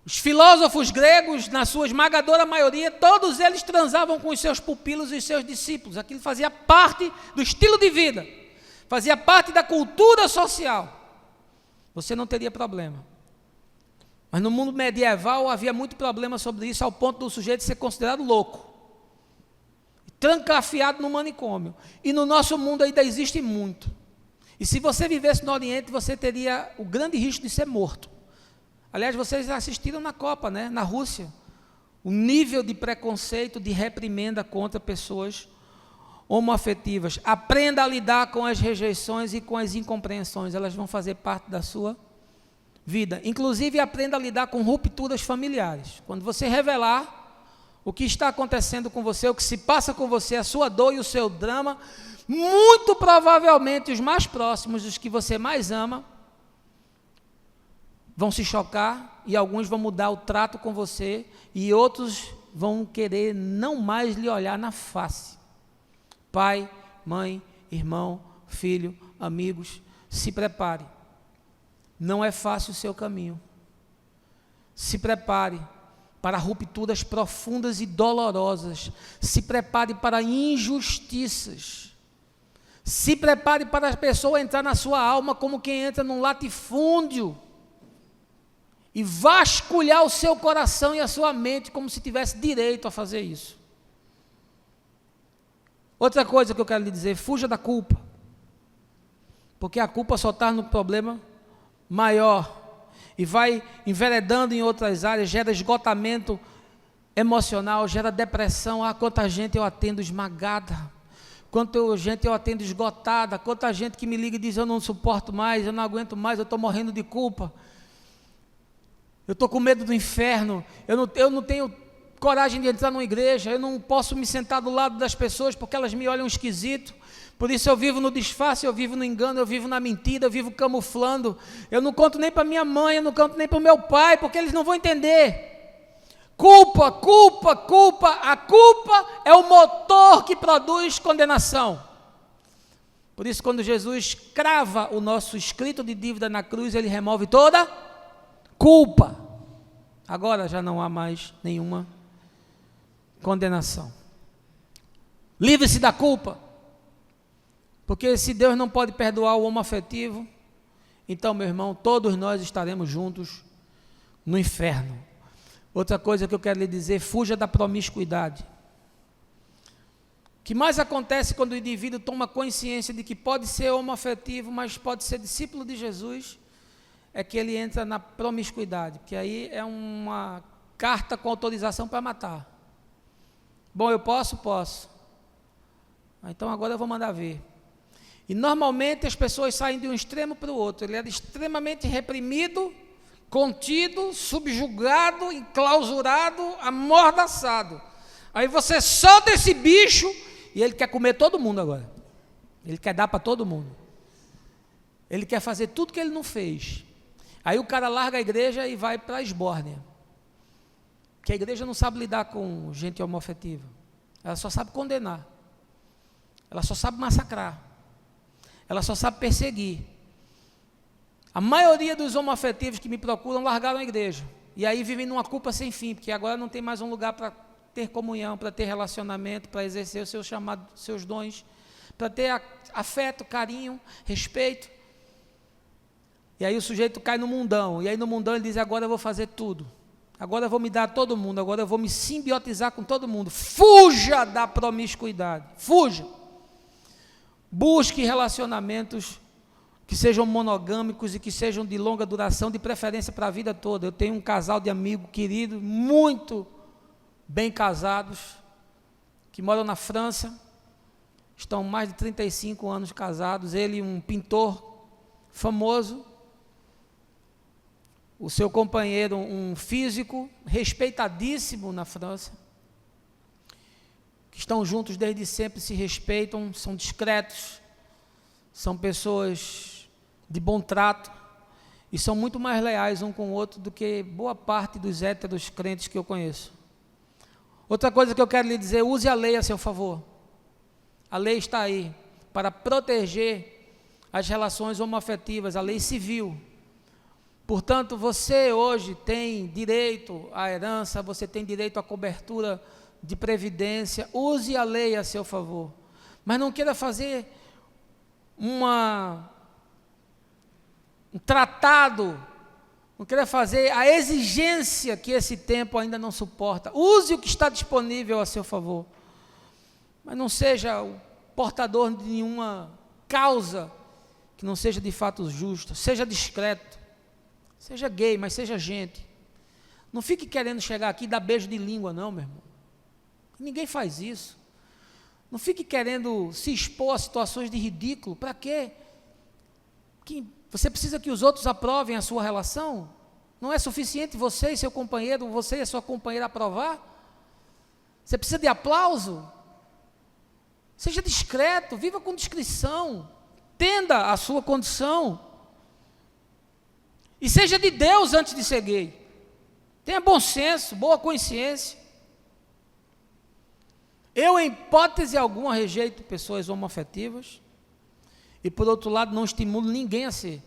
Os filósofos gregos, na sua esmagadora maioria, todos eles transavam com os seus pupilos e os seus discípulos. Aquilo fazia parte do estilo de vida, fazia parte da cultura social. Você não teria problema. Mas no mundo medieval havia muito problema sobre isso, ao ponto do sujeito ser considerado louco, trancafiado no manicômio. E no nosso mundo ainda existe muito. E se você vivesse no Oriente, você teria o grande risco de ser morto. Aliás, vocês assistiram na Copa, né? Na Rússia, o nível de preconceito, de reprimenda contra pessoas homoafetivas. Aprenda a lidar com as rejeições e com as incompreensões, elas vão fazer parte da sua vida. Inclusive, aprenda a lidar com rupturas familiares. Quando você revelar o que está acontecendo com você, o que se passa com você, a sua dor e o seu drama, muito provavelmente os mais próximos, os que você mais ama, vão se chocar, e alguns vão mudar o trato com você, e outros vão querer não mais lhe olhar na face. Pai, mãe, irmão, filho, amigos, se prepare. Não é fácil o seu caminho. Se prepare para rupturas profundas e dolorosas. Se prepare para injustiças. Se prepare para a pessoa entrar na sua alma como quem entra num latifúndio e vasculhar o seu coração e a sua mente como se tivesse direito a fazer isso. Outra coisa que eu quero lhe dizer: fuja da culpa. porque a culpa só está no problema maior e vai enveredando em outras áreas, gera esgotamento emocional, gera depressão. Quanta gente eu atendo esmagada, quanta gente eu atendo esgotada, quanta gente que me liga e diz: eu não suporto mais, eu não aguento mais, eu estou morrendo de culpa, eu estou com medo do inferno, eu não tenho coragem de entrar numa igreja, eu não posso me sentar do lado das pessoas porque elas me olham esquisito, por isso eu vivo no disfarce, eu vivo no engano, eu vivo na mentira, eu vivo camuflando, eu não conto nem para minha mãe, eu não conto nem para o meu pai, porque eles não vão entender. Culpa, culpa, culpa. A culpa é o motor que produz condenação. Por isso, quando Jesus crava o nosso escrito de dívida na cruz, ele remove toda culpa. Agora já não há mais nenhuma condenação. Livre-se da culpa. Porque se Deus não pode perdoar o homoafetivo, então, meu irmão, todos nós estaremos juntos no inferno. Outra coisa que eu quero lhe dizer: fuja da promiscuidade. O que mais acontece quando o indivíduo toma consciência de que pode ser homoafetivo, mas pode ser discípulo de Jesus, é que ele entra na promiscuidade, que aí é uma carta com autorização para matar. Bom, eu posso? Posso. Então agora eu vou mandar ver. E normalmente as pessoas saem de um extremo para o outro. Ele era extremamente reprimido, contido, subjugado, enclausurado, amordaçado. Aí você solta esse bicho e ele quer comer todo mundo agora. Ele quer dar para todo mundo. Ele quer fazer tudo que ele não fez. Aí o cara larga a igreja e vai para a esbórnia. Porque a igreja não sabe lidar com gente homoafetiva. Ela só sabe condenar. Ela só sabe massacrar. Ela só sabe perseguir. A maioria dos homoafetivos que me procuram largaram a igreja. E aí vivem numa culpa sem fim, porque agora não tem mais um lugar para ter comunhão, para ter relacionamento, para exercer o seu chamado, seus dons, para ter afeto, carinho, respeito. E aí o sujeito cai no mundão. E aí no mundão ele diz: agora eu vou fazer tudo. Agora eu vou me dar a todo mundo. Agora eu vou me simbiotizar com todo mundo. Fuja da promiscuidade. Fuja. Busque relacionamentos que sejam monogâmicos e que sejam de longa duração, de preferência para a vida toda. Eu tenho um casal de amigo querido, muito bem casados, que moram na França, estão mais de 35 anos casados. Ele, um pintor famoso, o seu companheiro, um físico respeitadíssimo na França, que estão juntos desde sempre, se respeitam, são discretos, são pessoas de bom trato e são muito mais leais um com o outro do que boa parte dos héteros crentes que eu conheço. Outra coisa que eu quero lhe dizer: use a lei a seu favor. A lei está aí para proteger as relações homoafetivas, a lei civil. Portanto, você hoje tem direito à herança, você tem direito à cobertura de previdência. Use a lei a seu favor, mas não queira fazer um tratado, não queira fazer a exigência que esse tempo ainda não suporta. Use o que está disponível a seu favor, mas não seja o portador de nenhuma causa que não seja de fato justa. Seja discreto, seja gay, mas seja gente. Não fique querendo chegar aqui e dar beijo de língua, não, meu irmão. Ninguém faz isso. Não fique querendo se expor a situações de ridículo. Para quê? Você precisa que os outros aprovem a sua relação? Não é suficiente você e seu companheiro, você e sua companheira aprovar? Você precisa de aplauso? Seja discreto, viva com discrição, entenda a sua condição. E seja de Deus antes de ser gay. Tenha bom senso, boa consciência. Eu, em hipótese alguma, rejeito pessoas homoafetivas e, por outro lado, não estimulo ninguém a ser.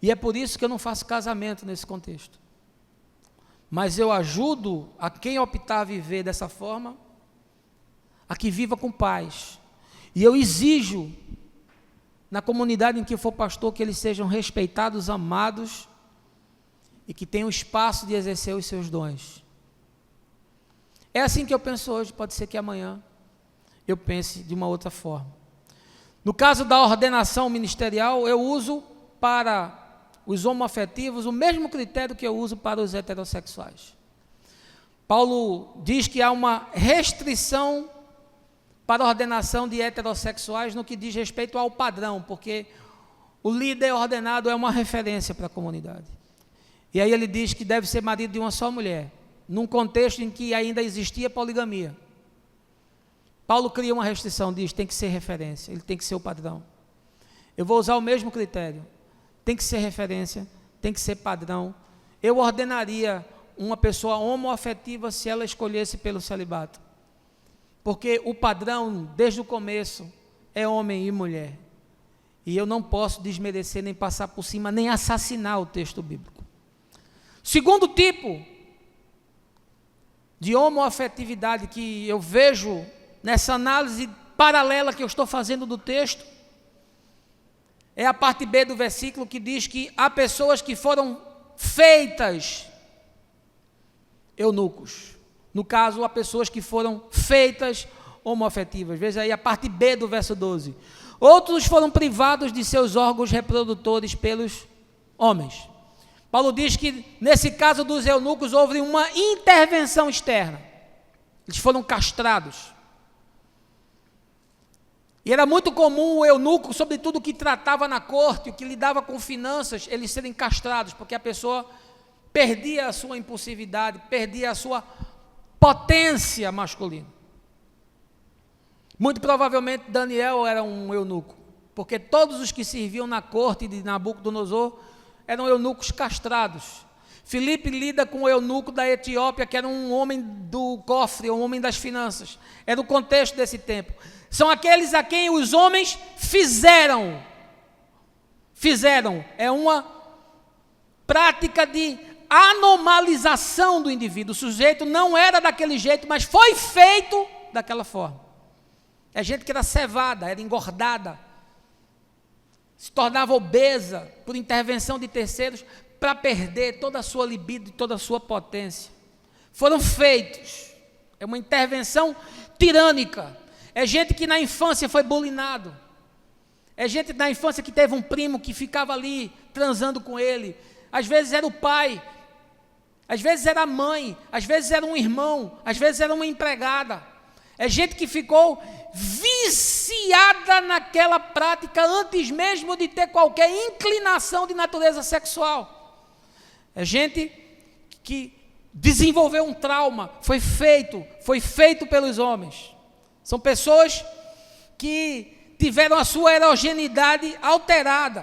E é por isso que eu não faço casamento nesse contexto. Mas eu ajudo a quem optar a viver dessa forma, a que viva com paz. E eu exijo, na comunidade em que eu for pastor, que eles sejam respeitados, amados e que tenham espaço de exercer os seus dons. É assim que eu penso hoje, pode ser que amanhã eu pense de uma outra forma. No caso da ordenação ministerial, eu uso para os homoafetivos o mesmo critério que eu uso para os heterossexuais. Paulo diz que há uma restrição para a ordenação de heterossexuais no que diz respeito ao padrão, porque o líder ordenado é uma referência para a comunidade. E aí ele diz que deve ser marido de uma só mulher, num contexto em que ainda existia poligamia. Paulo cria uma restrição, diz, tem que ser referência, ele tem que ser o padrão. Eu vou usar o mesmo critério, tem que ser referência, tem que ser padrão. Eu ordenaria uma pessoa homoafetiva se ela escolhesse pelo celibato, porque o padrão, desde o começo, é homem e mulher, e eu não posso desmerecer, nem passar por cima, nem assassinar o texto bíblico. Segundo tipo de homoafetividade que eu vejo nessa análise paralela que eu estou fazendo do texto, é a parte B do versículo, que diz que há pessoas que foram feitas eunucos. No caso, há pessoas que foram feitas homoafetivas. Veja aí a parte B do verso 12. Outros foram privados de seus órgãos reprodutores pelos homens. Paulo diz que nesse caso dos eunucos houve uma intervenção externa. Eles foram castrados. E era muito comum o eunuco, sobretudo que tratava na corte, o que lidava com finanças, eles serem castrados, porque a pessoa perdia a sua impulsividade, perdia a sua potência masculina. Muito provavelmente Daniel era um eunuco, porque todos os que serviam na corte de Nabucodonosor eram eunucos castrados. Filipe lida com o eunuco da Etiópia, que era um homem do cofre, um homem das finanças. Era o contexto desse tempo. São aqueles a quem os homens fizeram. É uma prática de anomalização do indivíduo. O sujeito não era daquele jeito, mas foi feito daquela forma. É gente que era cevada, era engordada, se tornava obesa por intervenção de terceiros para perder toda a sua libido e toda a sua potência. Foram feitos. É uma intervenção tirânica. É gente que na infância foi bulinado. É gente na infância que teve um primo que ficava ali transando com ele. Às vezes era o pai, às vezes era a mãe, às vezes era um irmão, às vezes era uma empregada. É gente que ficou viciada naquela prática antes mesmo de ter qualquer inclinação de natureza sexual. É gente que desenvolveu um trauma, foi feito pelos homens. São pessoas que tiveram a sua erogeneidade alterada.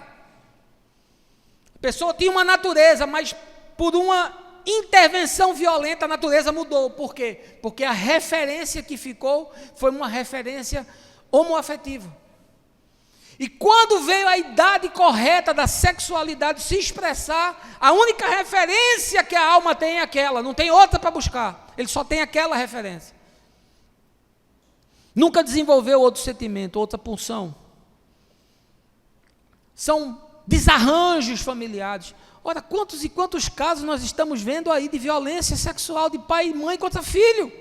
A pessoa tinha uma natureza, mas por uma intervenção violenta a natureza mudou. Por quê? Porque a referência que ficou foi uma referência homoafetiva. E quando veio a idade correta da sexualidade se expressar, a única referência que a alma tem é aquela, não tem outra para buscar. Ele só tem aquela referência. Nunca desenvolveu outro sentimento, outra pulsão. São desarranjos familiares. Ora, quantos e quantos casos nós estamos vendo aí de violência sexual de pai e mãe contra filho?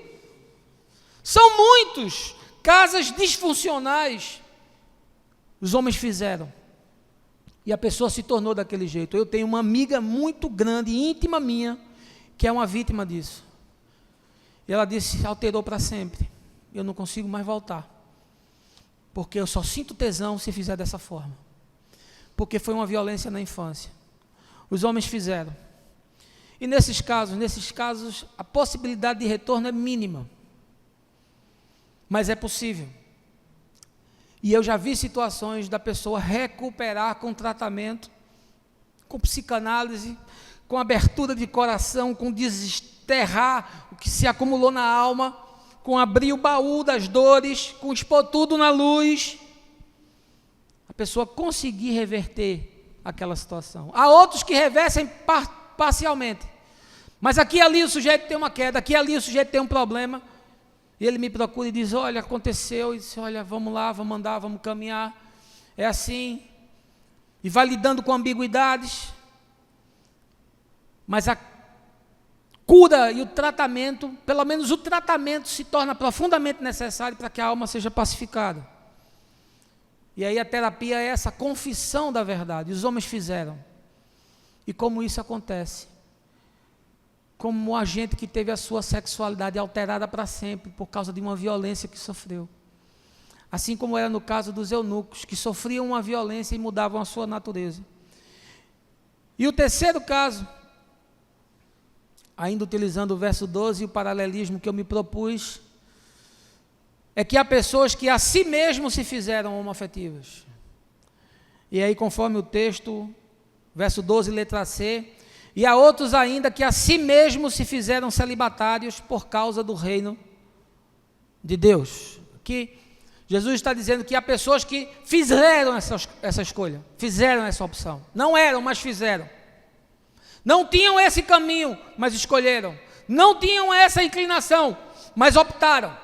São muitos. Casas disfuncionais. Os homens fizeram. E a pessoa se tornou daquele jeito. Eu tenho uma amiga muito grande, íntima minha, que é uma vítima disso. E ela disse, alterou para sempre. Eu não consigo mais voltar, porque eu só sinto tesão se fizer dessa forma, porque foi uma violência na infância. Os homens fizeram, e nesses casos, a possibilidade de retorno é mínima, mas é possível. E eu já vi situações da pessoa recuperar com tratamento, com psicanálise, com abertura de coração, com desterrar o que se acumulou na alma, com abrir o baú das dores, com expor tudo na luz, a pessoa conseguir reverter aquela situação. Há outros que reversem parcialmente, mas aqui e ali o sujeito tem uma queda, aqui e ali o sujeito tem um problema, e ele me procura e diz, olha, aconteceu, e diz, olha, vamos lá, vamos andar, vamos caminhar, é assim, e vai lidando com ambiguidades, mas a cura e o tratamento, pelo menos o tratamento se torna profundamente necessário para que a alma seja pacificada. E aí a terapia é essa confissão da verdade. Os homens fizeram. E como isso acontece? Como a gente que teve a sua sexualidade alterada para sempre por causa de uma violência que sofreu. Assim como era no caso dos eunucos, que sofriam uma violência e mudavam a sua natureza. E o terceiro caso, ainda utilizando o verso 12 e o paralelismo que eu me propus, é que há pessoas que a si mesmo se fizeram homoafetivas. E aí, conforme o texto, verso 12, letra C, e há outros ainda que a si mesmo se fizeram celibatários por causa do reino de Deus. Que Jesus está dizendo que há pessoas que fizeram essa escolha, fizeram essa opção. Não eram, mas fizeram. Não tinham esse caminho, mas escolheram. Não tinham essa inclinação, mas optaram.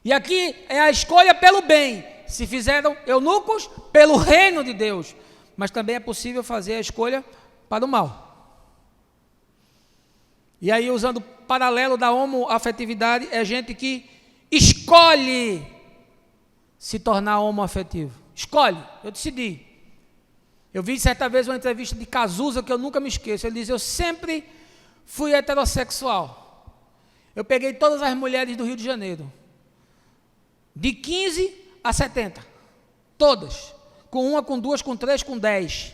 E aqui é a escolha pelo bem. Se fizeram eunucos, pelo reino de Deus. Mas também é possível fazer a escolha para o mal. E aí, usando o paralelo da homoafetividade, é gente que escolhe se tornar homoafetivo. Escolhe, eu decidi. Eu vi certa vez uma entrevista de Cazuza que eu nunca me esqueço. Ele diz: eu sempre fui heterossexual. Eu peguei todas as mulheres do Rio de Janeiro. De 15 a 70. Todas. Com uma, com duas, com três, com 10.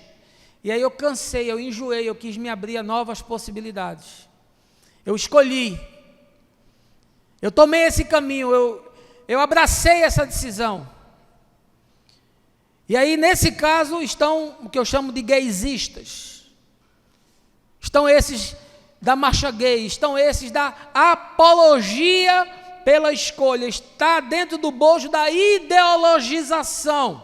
E aí eu cansei, eu enjoei, eu quis me abrir a novas possibilidades. Eu escolhi. Eu tomei esse caminho, eu abracei essa decisão. E aí, nesse caso, estão o que eu chamo de gaysistas. Estão esses da marcha gay, estão esses da apologia pela escolha, está dentro do bojo da ideologização.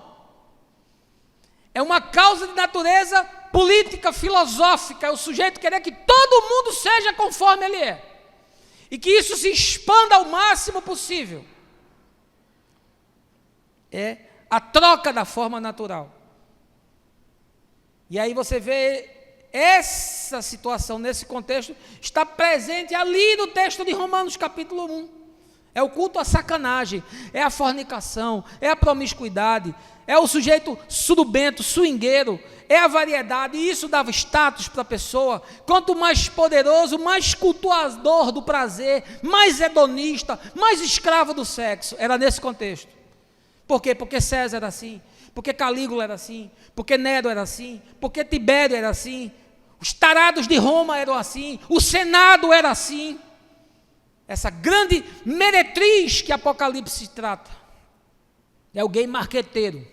É uma causa de natureza política, filosófica, é o sujeito querer que todo mundo seja conforme ele é. E que isso se expanda ao máximo possível. É a troca da forma natural. E aí você vê essa situação, nesse contexto, está presente ali no texto de Romanos capítulo 1. É o culto à sacanagem, é a fornicação, é a promiscuidade, é o sujeito surubento, swingueiro, é a variedade, e isso dava status para a pessoa. Quanto mais poderoso, mais cultuador do prazer, mais hedonista, mais escravo do sexo. Era nesse contexto. Por quê? Porque César era assim, porque Calígula era assim, porque Nero era assim, porque Tibério era assim, os tarados de Roma eram assim, o Senado era assim. Essa grande meretriz que Apocalipse trata. É o gay marqueteiro.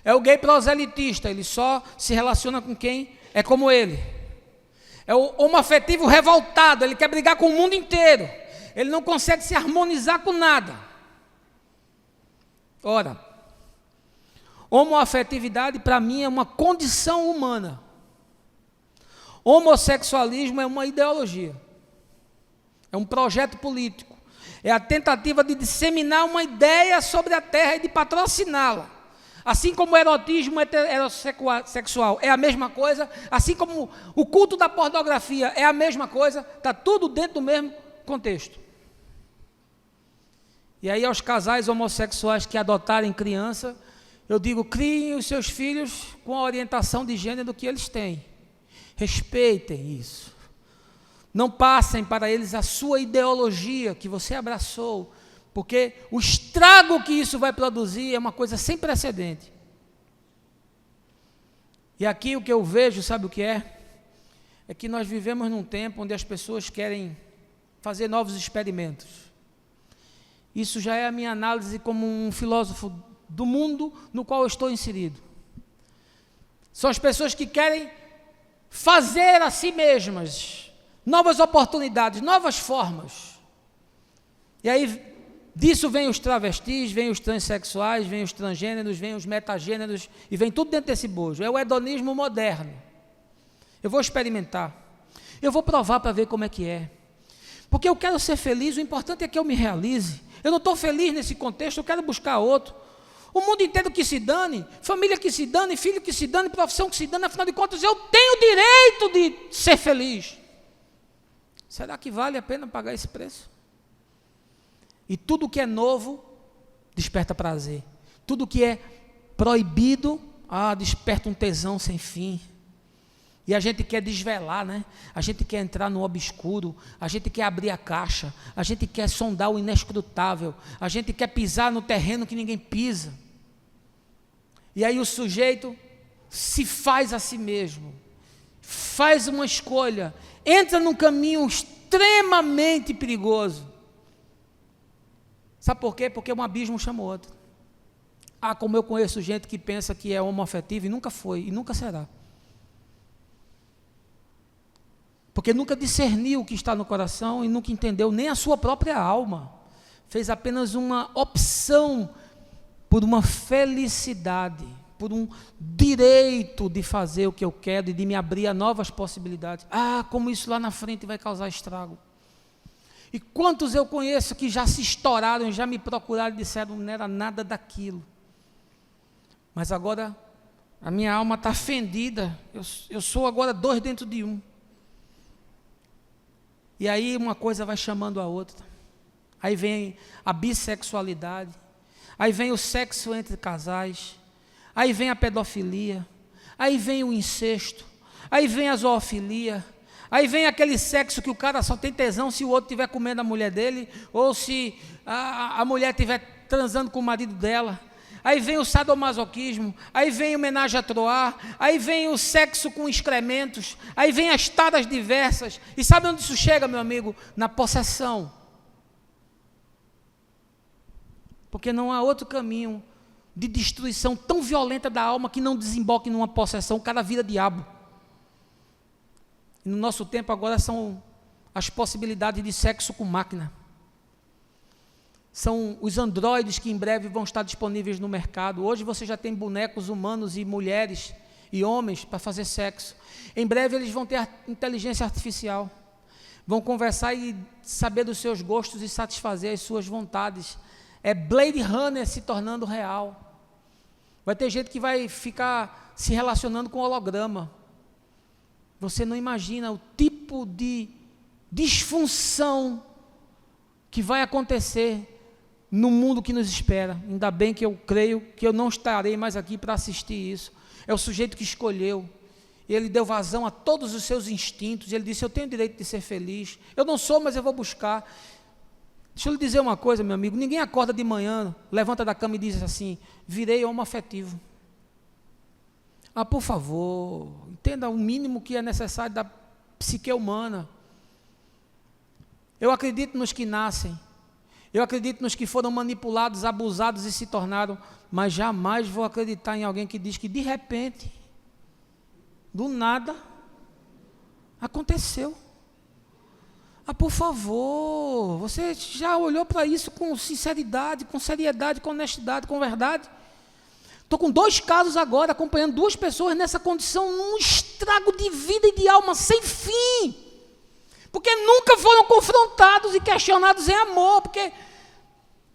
É o gay proselitista, ele só se relaciona com quem é como ele. É o homoafetivo revoltado, ele quer brigar com o mundo inteiro. Ele não consegue se harmonizar com nada. Ora, homoafetividade para mim é uma condição humana. Homossexualismo é uma ideologia. É um projeto político. É a tentativa de disseminar uma ideia sobre a terra e de patrociná-la. Assim como o erotismo heterossexual é a mesma coisa, assim como o culto da pornografia é a mesma coisa, está tudo dentro do mesmo contexto. E aí aos casais homossexuais que adotarem criança, eu digo, criem os seus filhos com a orientação de gênero que eles têm. Respeitem isso. Não passem para eles a sua ideologia que você abraçou, porque o estrago que isso vai produzir é uma coisa sem precedente. E aqui o que eu vejo, sabe o que é? É que nós vivemos num tempo onde as pessoas querem fazer novos experimentos. Isso já é a minha análise como um filósofo do mundo no qual eu estou inserido. São as pessoas que querem fazer a si mesmas novas oportunidades, novas formas. E aí, disso vem os travestis, vem os transexuais, vem os transgêneros, vem os metagêneros, e vem tudo dentro desse bojo. É o hedonismo moderno. Eu vou experimentar. Eu vou provar para ver como é que é. Porque eu quero ser feliz, o importante é que eu me realize. Eu não estou feliz nesse contexto, eu quero buscar outro. O mundo inteiro que se dane, família que se dane, filho que se dane, profissão que se dane, afinal de contas, eu tenho o direito de ser feliz. Será que vale a pena pagar esse preço? E tudo que é novo desperta prazer. Tudo que é proibido, desperta um tesão sem fim. E a gente quer desvelar, né? A gente quer entrar no obscuro, a gente quer abrir a caixa, a gente quer sondar o inescrutável, a gente quer pisar no terreno que ninguém pisa. E aí o sujeito se faz a si mesmo, faz uma escolha, entra num caminho extremamente perigoso. Sabe por quê? Porque um abismo chama o outro. Como eu conheço gente que pensa que é homoafetivo e nunca foi, e nunca será. Porque nunca discerniu o que está no coração e nunca entendeu nem a sua própria alma. Fez apenas uma opção por uma felicidade, por um direito de fazer o que eu quero e de me abrir a novas possibilidades. Como isso lá na frente vai causar estrago. E quantos eu conheço que já se estouraram, já me procuraram e disseram não era nada daquilo. Mas agora a minha alma está fendida, eu sou agora 2 dentro de 1. E aí uma coisa vai chamando a outra. Aí vem a bissexualidade, aí vem o sexo entre casais, aí vem a pedofilia, aí vem o incesto, aí vem a zoofilia, aí vem aquele sexo que o cara só tem tesão se o outro estiver comendo a mulher dele, ou se a mulher estiver transando com o marido dela. Aí vem o sadomasoquismo, aí vem o homenagem a Troar, aí vem o sexo com excrementos, aí vem as taras diversas. E sabe onde isso chega, meu amigo? Na possessão. Porque não há outro caminho de destruição tão violenta da alma que não desemboque numa possessão, o cara vira diabo. E no nosso tempo agora são as possibilidades de sexo com máquina. São os androides que em breve vão estar disponíveis no mercado. Hoje você já tem bonecos humanos e mulheres e homens para fazer sexo. Em breve eles vão ter inteligência artificial. Vão conversar e saber dos seus gostos e satisfazer as suas vontades. É Blade Runner se tornando real. Vai ter gente que vai ficar se relacionando com holograma. Você não imagina o tipo de disfunção que vai acontecer no mundo que nos espera. Ainda bem que eu creio que eu não estarei mais aqui para assistir isso. É o sujeito que escolheu. Ele deu vazão a todos os seus instintos. Ele disse, eu tenho o direito de ser feliz. Eu não sou, mas eu vou buscar. Deixa eu lhe dizer uma coisa, meu amigo. Ninguém acorda de manhã, levanta da cama e diz assim, virei homoafetivo. Por favor, entenda o mínimo que é necessário da psique humana. Eu acredito nos que nascem. Eu acredito nos que foram manipulados, abusados e se tornaram, mas jamais vou acreditar em alguém que diz que de repente, do nada, aconteceu. Por favor, você já olhou para isso com sinceridade, com seriedade, com honestidade, com verdade? Estou com 2 casos agora, acompanhando 2 pessoas nessa condição, num estrago de vida e de alma sem fim. Porque nunca foram confrontados e questionados em amor, porque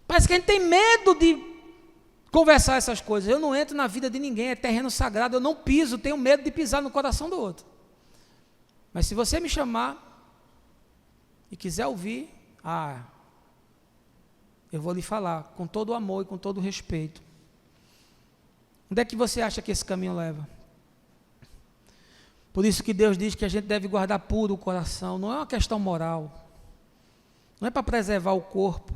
parece que a gente tem medo de conversar essas coisas. Eu não entro na vida de ninguém, é terreno sagrado, eu não piso, tenho medo de pisar no coração do outro. Mas se você me chamar e quiser ouvir, eu vou lhe falar com todo o amor e com todo o respeito. Onde é que você acha que esse caminho leva? Por isso que Deus diz que a gente deve guardar puro o coração. Não é uma questão moral. Não é para preservar o corpo.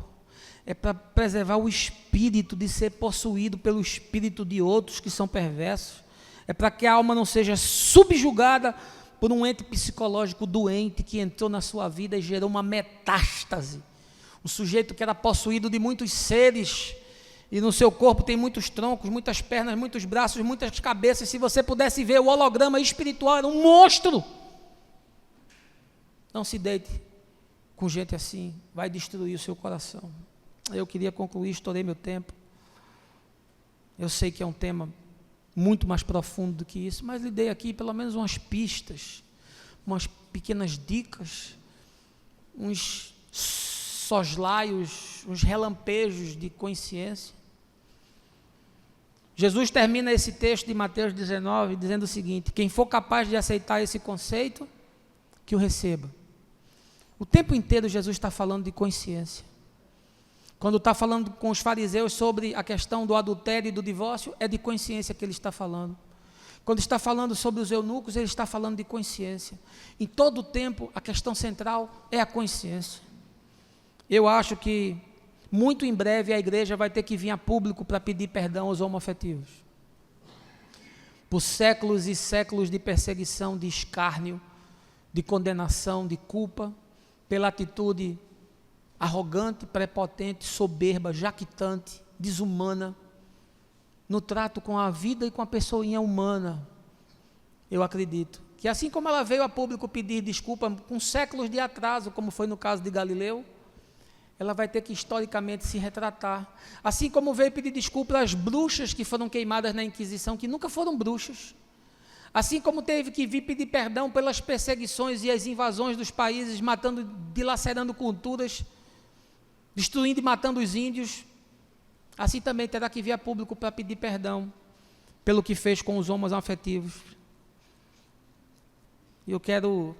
É para preservar o espírito de ser possuído pelo espírito de outros que são perversos. É para que a alma não seja subjugada por um ente psicológico doente que entrou na sua vida e gerou uma metástase. Um sujeito que era possuído de muitos seres e no seu corpo tem muitos troncos, muitas pernas, muitos braços, muitas cabeças. Se você pudesse ver o holograma espiritual, era um monstro. Não se deite com gente assim, vai destruir o seu coração. Eu queria concluir, estourei meu tempo. Eu sei que é um tema muito mais profundo do que isso, mas lhe dei aqui pelo menos umas pistas, umas pequenas dicas, uns soslaios, uns relampejos de consciência. Jesus termina esse texto de Mateus 19 dizendo o seguinte: quem for capaz de aceitar esse conceito, que o receba. O tempo inteiro Jesus está falando de consciência. Quando está falando com os fariseus sobre a questão do adultério e do divórcio, é de consciência que ele está falando. Quando está falando sobre os eunucos, ele está falando de consciência. Em todo o tempo, a questão central é a consciência. Eu acho que, muito em breve, a igreja vai ter que vir a público para pedir perdão aos homoafetivos. Por séculos e séculos de perseguição, de escárnio, de condenação, de culpa, pela atitude arrogante, prepotente, soberba, jactante, desumana, no trato com a vida e com a pessoinha humana. Eu acredito que assim como ela veio a público pedir desculpa com séculos de atraso, como foi no caso de Galileu, ela vai ter que historicamente se retratar. Assim como veio pedir desculpa às bruxas que foram queimadas na Inquisição, que nunca foram bruxas. Assim como teve que vir pedir perdão pelas perseguições e as invasões dos países, matando, dilacerando culturas, destruindo e matando os índios, assim também terá que vir a público para pedir perdão pelo que fez com os homoafetivos. E eu quero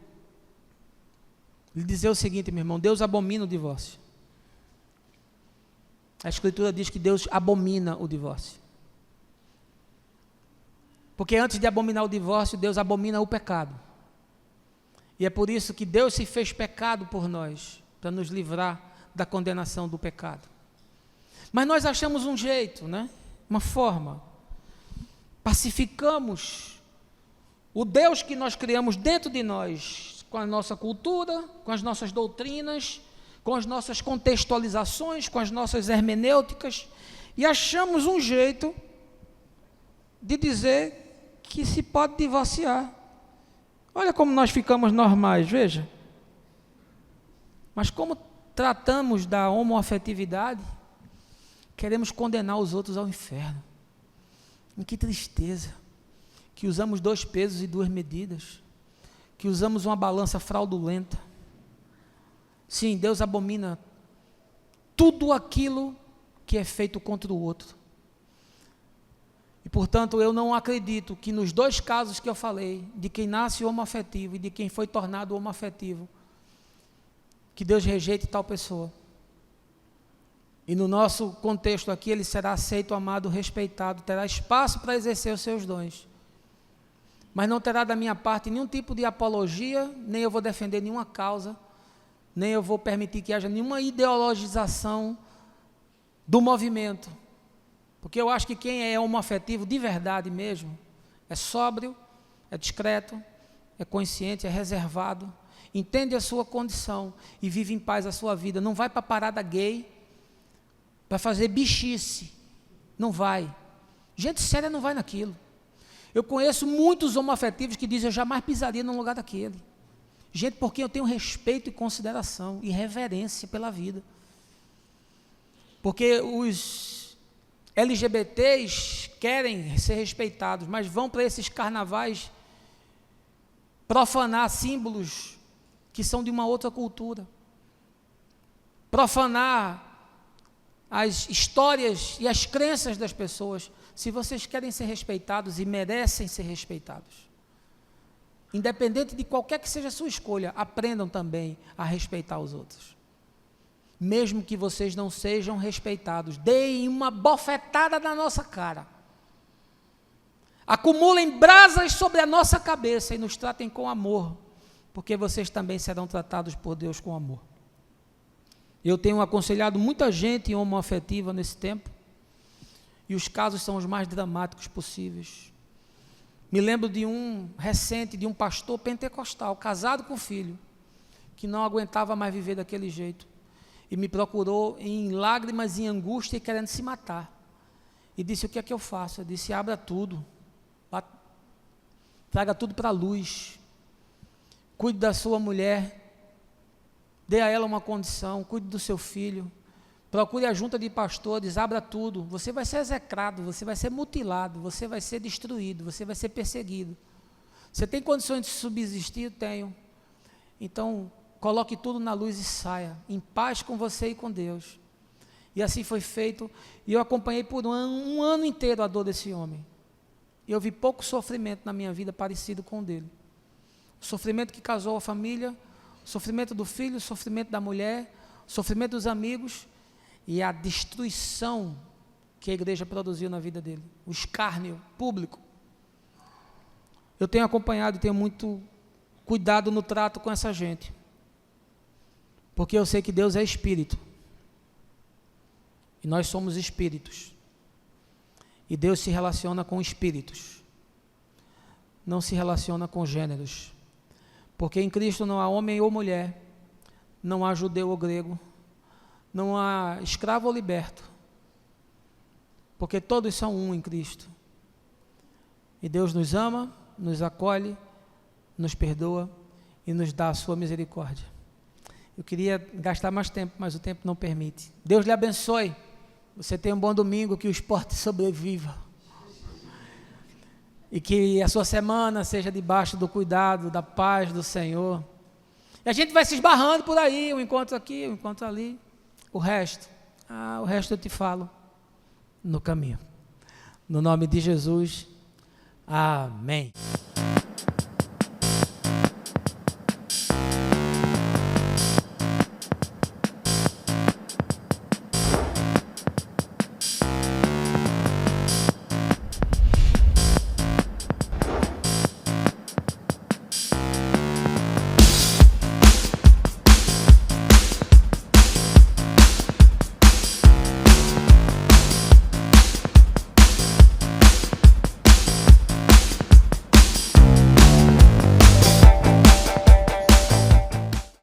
lhe dizer o seguinte, meu irmão: Deus abomina o divórcio. A Escritura diz que Deus abomina o divórcio. Porque antes de abominar o divórcio, Deus abomina o pecado. E é por isso que Deus se fez pecado por nós, para nos livrar da condenação do pecado. Mas nós achamos um jeito, né? Uma forma. Pacificamos o Deus que nós criamos dentro de nós, com a nossa cultura, com as nossas doutrinas, com as nossas contextualizações, com as nossas hermenêuticas, e achamos um jeito de dizer que se pode divorciar. Olha como nós ficamos normais, veja. Mas como tratamos da homoafetividade, queremos condenar os outros ao inferno. E que tristeza, que usamos 2 pesos e 2 medidas, que usamos uma balança fraudulenta. Sim, Deus abomina tudo aquilo que é feito contra o outro. E, portanto, eu não acredito que nos 2 casos que eu falei, de quem nasce homoafetivo e de quem foi tornado homoafetivo, que Deus rejeite tal pessoa. E no nosso contexto aqui, ele será aceito, amado, respeitado, terá espaço para exercer os seus dons. Mas não terá da minha parte nenhum tipo de apologia, nem eu vou defender nenhuma causa, nem eu vou permitir que haja nenhuma ideologização do movimento. Porque eu acho que quem é homoafetivo de verdade mesmo, é sóbrio, é discreto, é consciente, é reservado, entende a sua condição e vive em paz a sua vida. Não vai para a parada gay para fazer bichice. Não vai. Gente séria não vai naquilo. Eu conheço muitos homoafetivos que dizem: eu jamais pisaria num lugar daquele. Gente por quem eu tenho respeito e consideração e reverência pela vida. Porque os LGBTs querem ser respeitados, mas vão para esses carnavais profanar símbolos que são de uma outra cultura. Profanar as histórias e as crenças das pessoas. Se vocês querem ser respeitados e merecem ser respeitados, independente de qualquer que seja a sua escolha, aprendam também a respeitar os outros. Mesmo que vocês não sejam respeitados, deem uma bofetada na nossa cara. Acumulem brasas sobre a nossa cabeça e nos tratem com amor, porque vocês também serão tratados por Deus com amor. Eu tenho aconselhado muita gente homoafetiva nesse tempo, e os casos são os mais dramáticos possíveis. Me lembro de um recente, de um pastor pentecostal, casado com filho, que não aguentava mais viver daquele jeito, e me procurou em lágrimas, em angústia e querendo se matar. E disse: o que é que eu faço? Eu disse: abra tudo, traga tudo para a luz, cuide da sua mulher, dê a ela uma condição, cuide do seu filho, procure a junta de pastores, abra tudo. Você vai ser execrado, você vai ser mutilado, você vai ser destruído, você vai ser perseguido. Você tem condições de subsistir? Tenho. Então, coloque tudo na luz e saia, em paz com você e com Deus. E assim foi feito, e eu acompanhei por um ano inteiro a dor desse homem. E eu vi pouco sofrimento na minha vida parecido com o dele. O sofrimento que casou a família, o sofrimento do filho, o sofrimento da mulher, o sofrimento dos amigos, e a destruição que a igreja produziu na vida dele, o escárnio público. Eu tenho acompanhado e tenho muito cuidado no trato com essa gente, porque eu sei que Deus é espírito, e nós somos espíritos, e Deus se relaciona com espíritos, não se relaciona com gêneros, porque em Cristo não há homem ou mulher, não há judeu ou grego, não há escravo ou liberto, porque todos são um em Cristo, e Deus nos ama, nos acolhe, nos perdoa e nos dá a sua misericórdia. Eu queria gastar mais tempo, mas o tempo não permite. Deus lhe abençoe, você tenha um bom domingo, que o esporte sobreviva, e que a sua semana seja debaixo do cuidado, da paz do Senhor. E a gente vai se esbarrando por aí, um encontro aqui, um encontro ali. O resto eu te falo no caminho. No nome de Jesus, amém.